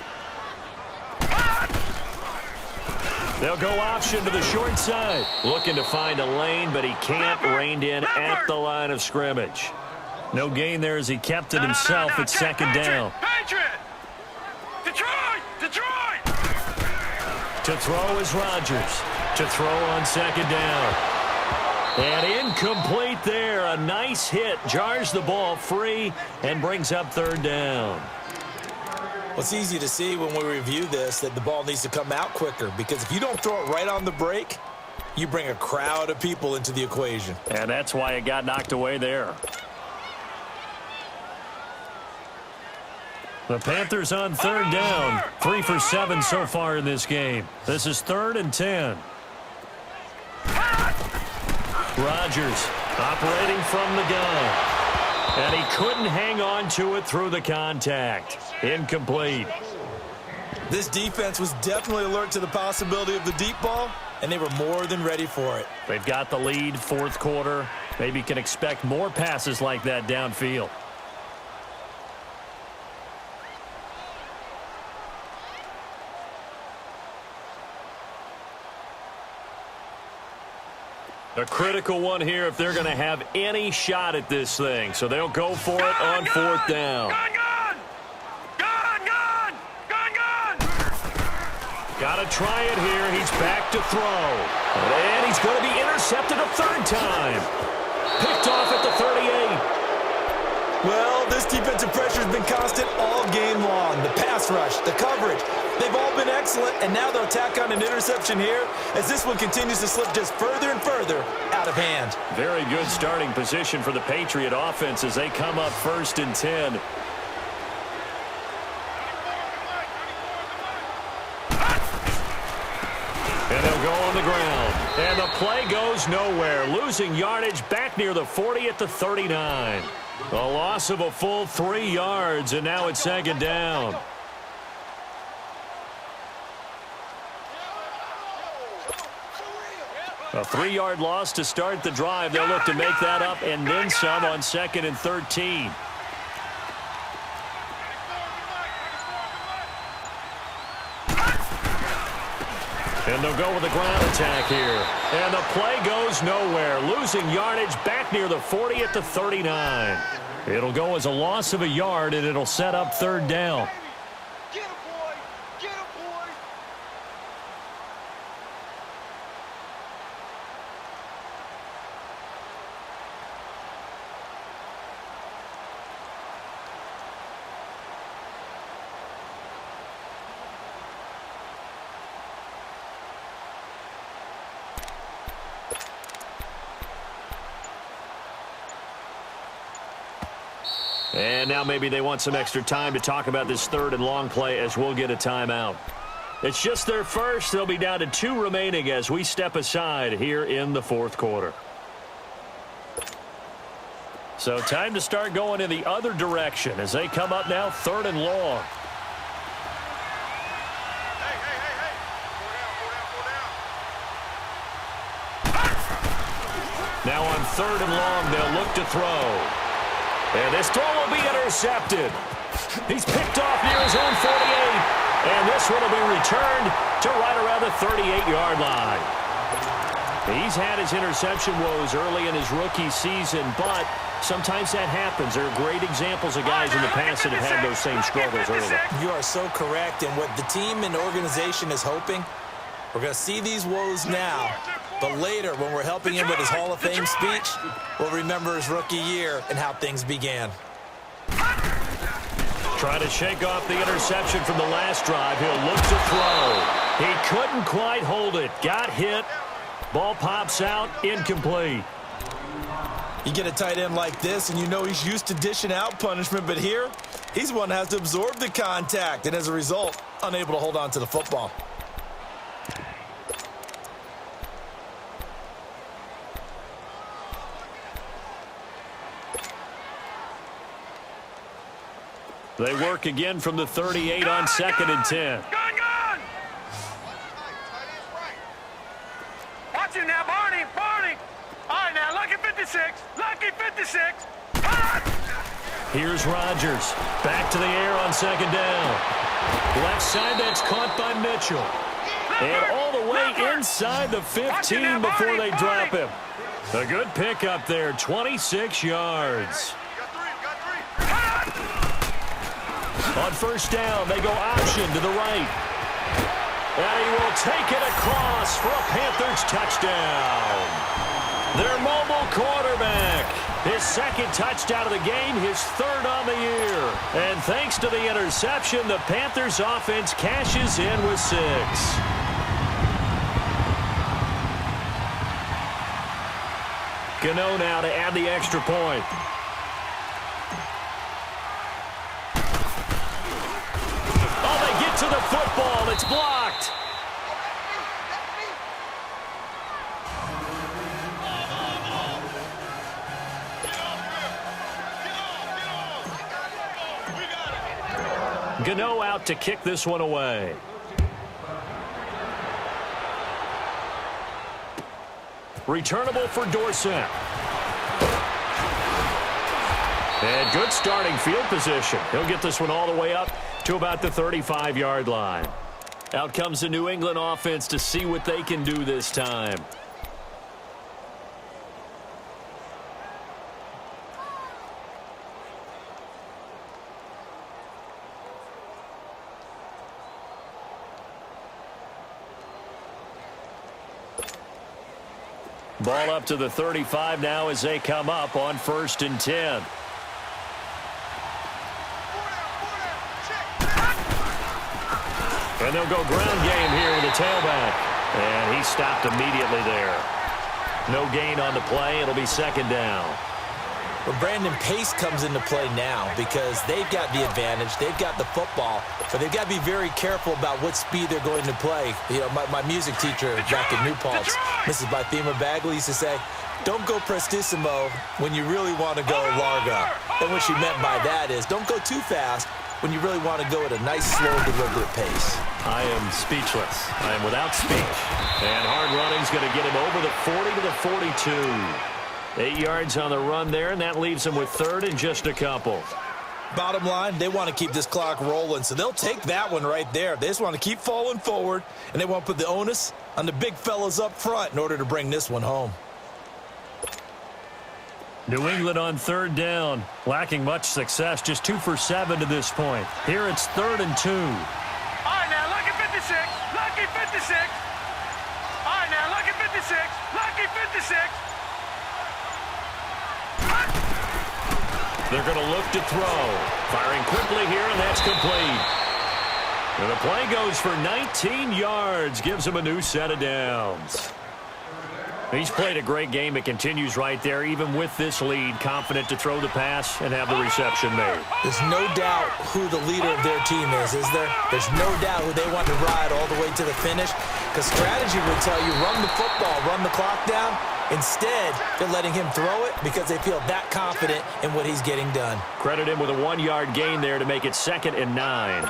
They'll go option to the short side. Looking to find a lane, but he can't. Reined in at the line of scrimmage. No gain there as he kept it himself at 2nd down. Patriot! Detroit! Detroit! To throw is Rodgers. To throw on 2nd down. And incomplete there. A nice hit. Jars the ball free and brings up 3rd down. Well, it's easy to see when we review this that the ball needs to come out quicker, because if you don't throw it right on the break, you bring a crowd of people into the equation. And that's why it got knocked away there. The Panthers on 3rd down. 3 for 7 so far in this game. This is 3rd and 10. Rodgers operating from the gun. And he couldn't hang on to it through the contact. Incomplete. This defense was definitely alert to the possibility of the deep ball, and they were more than ready for it. They've got the lead, 4th quarter. Maybe can expect more passes like that downfield. A critical one here if they're going to have any shot at this thing. So they'll go for it on 4th down. Gun, gun! Gun, gun! Gun, gun! Got to try it here. He's back to throw. And he's going to be intercepted a 3rd time. Picked off at the 38. Well, this defensive pressure has been constant all game long. The pass rush, the coverage, they've all been excellent, and now they'll tack on an interception here as this one continues to slip just further and further out of hand. Very good starting position for the Patriot offense as they come up 1st and 10. And they'll go on the ground. And the play goes nowhere. Losing yardage back near the 40 at the 39. A loss of a full 3 yards, and now it's 2nd down. A 3-yard loss to start the drive. They'll look to make that up and then some on 2nd and 13. And they'll go with a ground attack here. And the play goes nowhere. Losing yardage back near the 40 at the 39. It'll go as a loss of a yard, and it'll set up 3rd down. Get him, boy! Get him, boy! And now maybe they want some extra time to talk about this 3rd and long play as we'll get a timeout. It's just their first. They'll be down to 2 remaining as we step aside here in the 4th quarter. So time to start going in the other direction as they come up now 3rd and long. Now on 3rd and long, they'll look to throw. And this throw will be intercepted. He's picked off near his own 48. And this one will be returned to right around the 38-yard line. He's had his interception woes early in his rookie season, but Sometimes that happens. There are great examples of guys in the past that have had those same struggles early. You are so correct. And what the team and organization is hoping, we're going to see these woes now, but later when we're helping him with his Hall of Fame speech, we'll remember his rookie year and how things began. Trying to shake off the interception from the last drive. He'll look to throw. He couldn't quite hold it. Got hit. Ball pops out. Incomplete. You get a tight end like this, and you know he's used to dishing out punishment, but here, he's one that has to absorb the contact, and as a result, unable to hold on to the football. They work again from the 38 on 2nd and 10. Gun! Watch him now, Barney! All right, now, lucky 56! Lucky 56! Here's Rodgers. Back to the air on 2nd down. Left side, that's caught by Mitchell. And all the way inside the 15 before they drop him. A good pickup there, 26 yards. On 1st down, they go option to the right. And he will take it across for a Panthers touchdown. Their mobile quarterback. His 2nd touchdown of the game, his 3rd on the year. And thanks to the interception, the Panthers offense cashes in with 6. Gano now to add the extra point. Oh, they get to the football. It's blocked. Gano out to kick this one away. Returnable for Dorsett. And good starting field position. He'll get this one all the way up to about the 35-yard line. Out comes the New England offense to see what they can do this time. Ball up to the 35 now as they come up on 1st and 10. And they'll go ground game here with a tailback. And he stopped immediately there. No gain on the play. It'll be 2nd down. Well, Brandon, pace comes into play now because they've got the advantage. They've got the football, but they've got to be very careful about what speed they're going to play. You know, my music teacher back in New Paltz, Mrs. Bythema Bagley, used to say, don't go prestissimo when you really want to go largo. And what she meant by that is don't go too fast when you really want to go at a nice, slow, deliberate pace. I am speechless. I am without speech. And hard running's going to get him over the 40 to the 42. 8 yards on the run there, and that leaves them with 3rd and just a couple. Bottom line, they want to keep this clock rolling, so they'll take that one right there. They just want to keep falling forward, and they want to put the onus on the big fellas up front in order to bring this one home. New England on 3rd down, lacking much success, just 2 for 7 to this point. Here it's 3rd and 2. All right, now, lucky 56. Lucky 56. All right, now, lucky 56. Lucky 56. They're going to look to throw. Firing quickly here, and that's complete. And the play goes for 19 yards, gives him a new set of downs. He's played a great game. It continues right there, even with this lead, confident to throw the pass and have the reception made. There's no doubt who the leader of their team is there? There's no doubt who they want to ride all the way to the finish, because strategy would tell you run the football, run the clock down. Instead, they're letting him throw it because they feel that confident in what he's getting done. Credit him with a 1-yard gain there to make it 2nd and 9.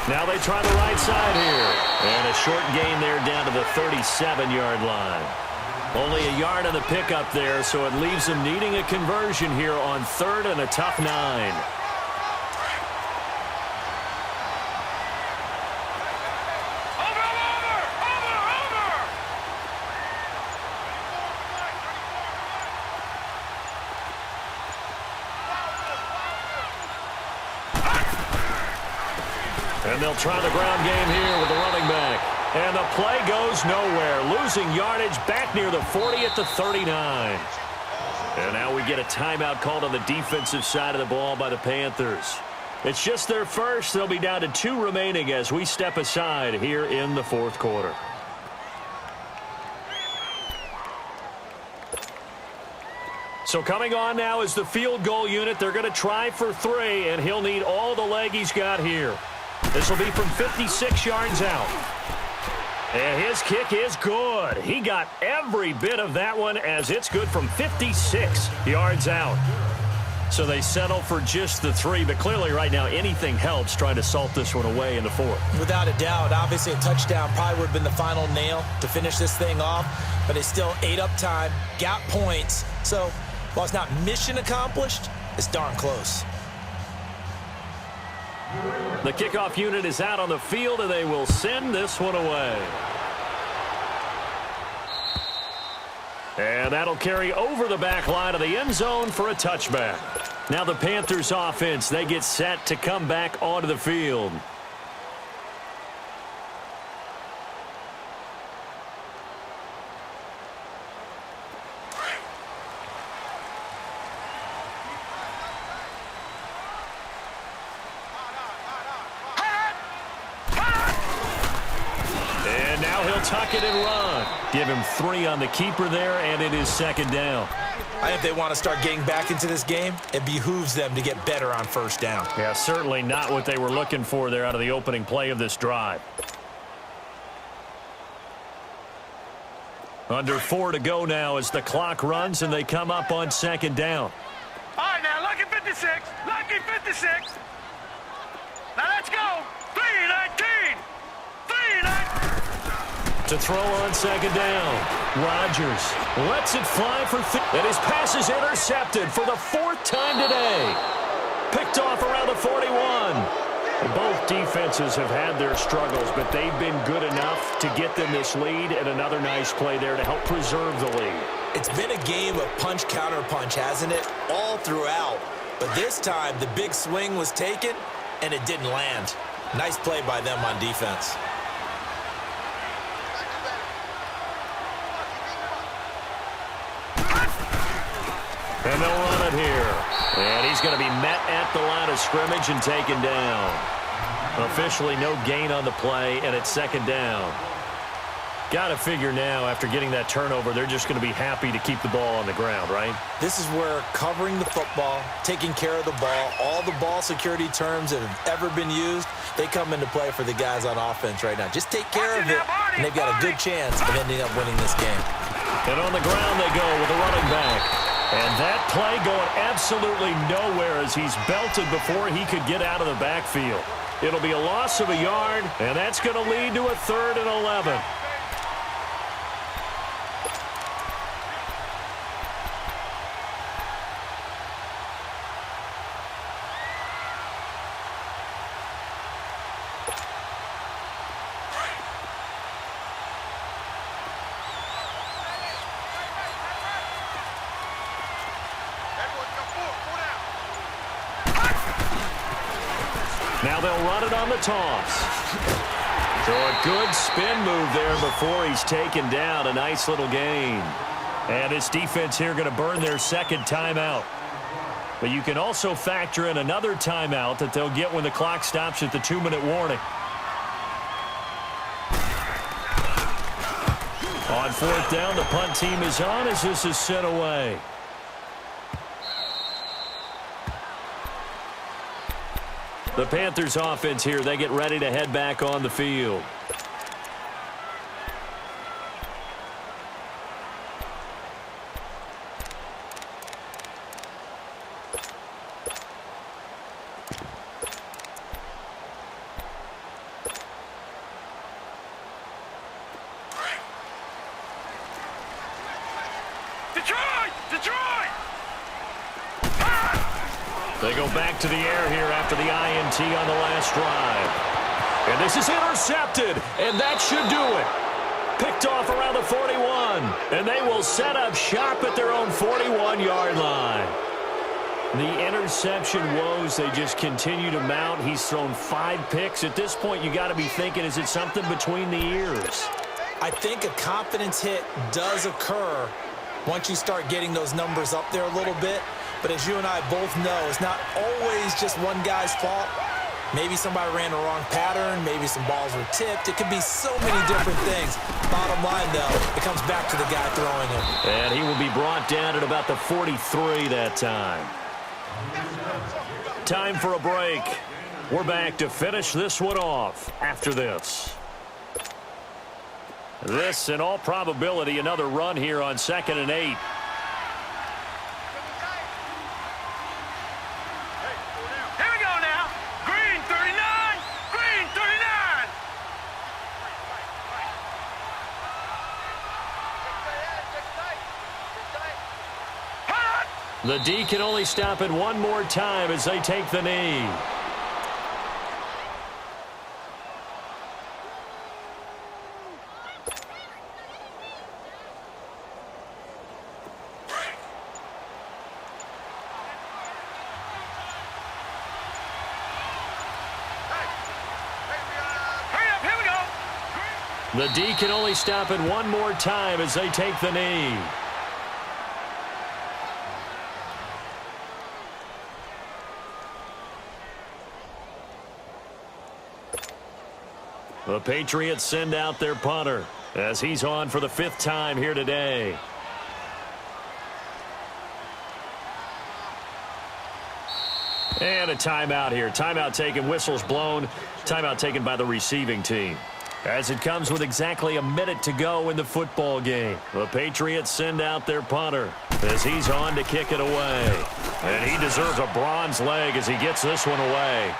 Now they try the right side here. And a short gain there down to the 37-yard line. Only a yard on the pickup there, so it leaves them needing a conversion here on 3rd and a tough 9. And they'll try the ground game here with the running back. And the play goes nowhere. Losing yardage back near the 40 at the 39. And now we get a timeout called on the defensive side of the ball by the Panthers. It's just their first. They'll be down to 2 remaining as we step aside here in the fourth quarter. So coming on now is the field goal unit. They're going to try for 3, and he'll need all the leg he's got here. This will be from 56 yards out. And his kick is good. He got every bit of that one as it's good from 56 yards out. So they settle for just the 3, but clearly right now anything helps trying to salt this one away in the 4th. Without a doubt, obviously a touchdown probably would have been the final nail to finish this thing off, but they still ate up time, got points. So while it's not mission accomplished, it's darn close. The kickoff unit is out on the field, and they will send this one away. And that'll carry over the back line of the end zone for a touchback. Now the Panthers offense, they get set to come back onto the field. Tuck it and run. Give him 3 on the keeper there, and it is 2nd down. I think if they want to start getting back into this game, it behooves them to get better on 1st down. Yeah, certainly not what they were looking for there out of the opening play of this drive. Under 4 to go now as the clock runs, and they come up on 2nd down. All right, now, lucky 56. Lucky 56. Now, let's go. 3-19. 3-19. To throw on 2nd down. Rodgers lets it fly for and his pass is intercepted for the 4th time today. Picked off around the 41. Both defenses have had their struggles, but they've been good enough to get them this lead, and another nice play there to help preserve the lead. It's been a game of punch-counter-punch, hasn't it? All throughout. But this time, the big swing was taken, and it didn't land. Nice play by them on defense. And they'll run it here. And he's going to be met at the line of scrimmage and taken down. Officially no gain on the play, and it's 2nd down. Got to figure now, after getting that turnover, they're just going to be happy to keep the ball on the ground, right? This is where covering the football, taking care of the ball, all the ball security terms that have ever been used, they come into play for the guys on offense right now. Just take care of it, and they've got a good chance of ending up winning this game. And on the ground they go with a running back. And that play going absolutely nowhere as he's belted before he could get out of the backfield. It'll be a loss of a yard, and that's going to lead to a 3rd and 11. Now they'll run it on the toss. So a good spin move there before he's taken down. A nice little gain. And this defense here going to burn their 2nd timeout. But you can also factor in another timeout that they'll get when the clock stops at the 2-minute warning. On 4th down, the punt team is on as this is sent away. The Panthers offense here, they get ready to head back on the field. They go back to the air here after the INT on the last drive. And this is intercepted, and that should do it. Picked off around the 41, and they will set up shop at their own 41-yard line. The interception woes, they just continue to mount. He's thrown 5 picks. At this point, you got to be thinking, is it something between the ears? I think a confidence hit does occur once you start getting those numbers up there a little bit. But as you and I both know, it's not always just one guy's fault. Maybe somebody ran the wrong pattern. Maybe some balls were tipped. It could be so many different things. Bottom line, though, it comes back to the guy throwing it. And he will be brought down at about the 43 that time. Time for a break. We're back to finish this one off after this. This, in all probability, another run here on 2nd and 8. The D can only stop it one more time as they take the knee. The D can only stop it one more time as they take the knee. The Patriots send out their punter as he's on for the 5th time here today. And a timeout here. Timeout taken, whistles blown. Timeout taken by the receiving team. As it comes with exactly a minute to go in the football game. The Patriots send out their punter as he's on to kick it away. And he deserves a bronze leg as he gets this one away.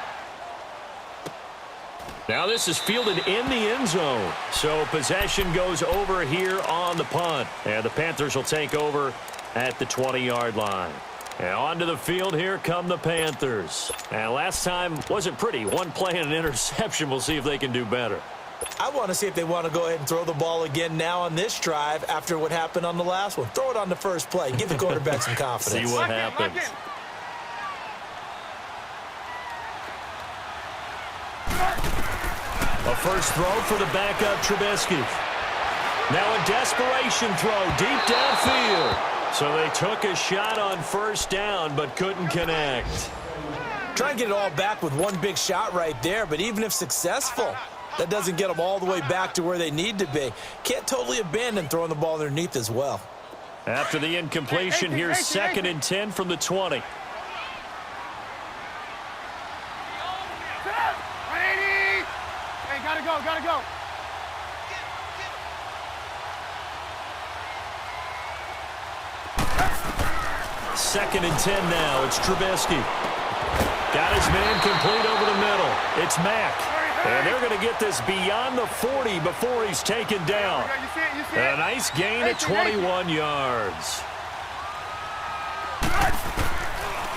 Now this is fielded in the end zone. So possession goes over here on the punt. And the Panthers will take over at the 20-yard line. And onto the field, here come the Panthers. And last time wasn't pretty. One play and an interception. We'll see if they can do better. I want to see if they want to go ahead and throw the ball again now on this drive after what happened on the last one. Throw it on the first play. Give the quarterback some confidence. See what happens. A first throw for the backup Trubisky. Now a desperation throw deep downfield. So they took a shot on first down but couldn't connect. Try and get it all back with one big shot right there, but even if successful, that doesn't get them all the way back to where they need to be. Can't totally abandon throwing the ball underneath as well. After the incompletion, here's 2nd and 10 from the 20. Hey, gotta go. 2nd and 10 now. It's Trubisky. Got his man complete over the middle. It's Mack. And they're going to get this beyond the 40 before he's taken down. A nice gain at 21 yards.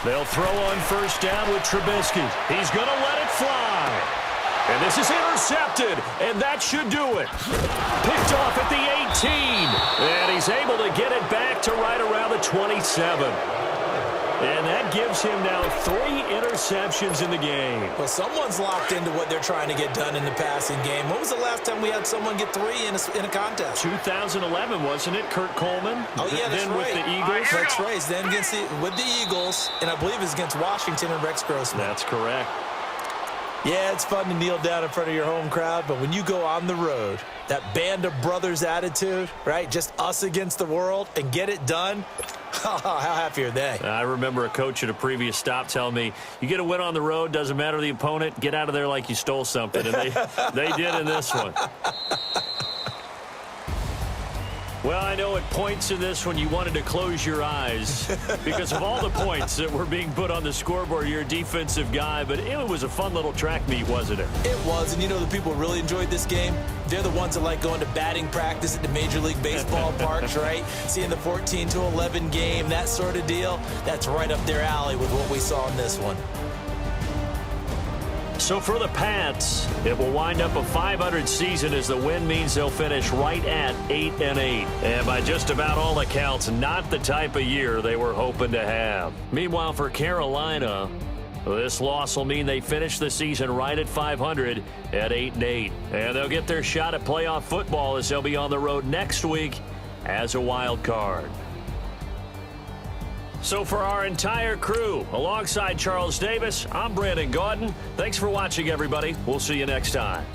They'll throw on first down with Trubisky. He's going to let it fly. And this is intercepted, and that should do it. Picked off at the 18. And he's able to get it back to right around the 27. And that gives him now 3 interceptions in the game. Well, someone's locked into what they're trying to get done in the passing game. When was the last time we had someone get 3 in a contest? 2011, wasn't it, Kurt Coleman? Oh, yeah, that's then right. with the Eagles. That's right. Then with the Eagles, and I believe it's against Washington and Rex Grossman. That's correct. Yeah, it's fun to kneel down in front of your home crowd, but when you go on the road, that band of brothers attitude, right? Just us against the world and get it done. How happy are they? I remember a coach at a previous stop telling me, you get a win on the road, doesn't matter the opponent, get out of there like you stole something. And they did in this one. Well, I know at points in this one you wanted to close your eyes because of all the points that were being put on the scoreboard. You're a defensive guy, but it was a fun little track meet, wasn't it? It was, and you know the people who really enjoyed this game? They're the ones that like going to batting practice at the Major League Baseball parks, right? Seeing the 14-11 game, that sort of deal. That's right up their alley with what we saw in this one. So for the Pats, it will wind up a .500 season as the win means they'll finish right at 8-8. And by just about all accounts, not the type of year they were hoping to have. Meanwhile, for Carolina, this loss will mean they finish the season right at .500 at 8-8. And they'll get their shot at playoff football as they'll be on the road next week as a wild card. So for our entire crew, alongside Charles Davis, I'm Brandon Gaudin. Thanks for watching, everybody. We'll see you next time.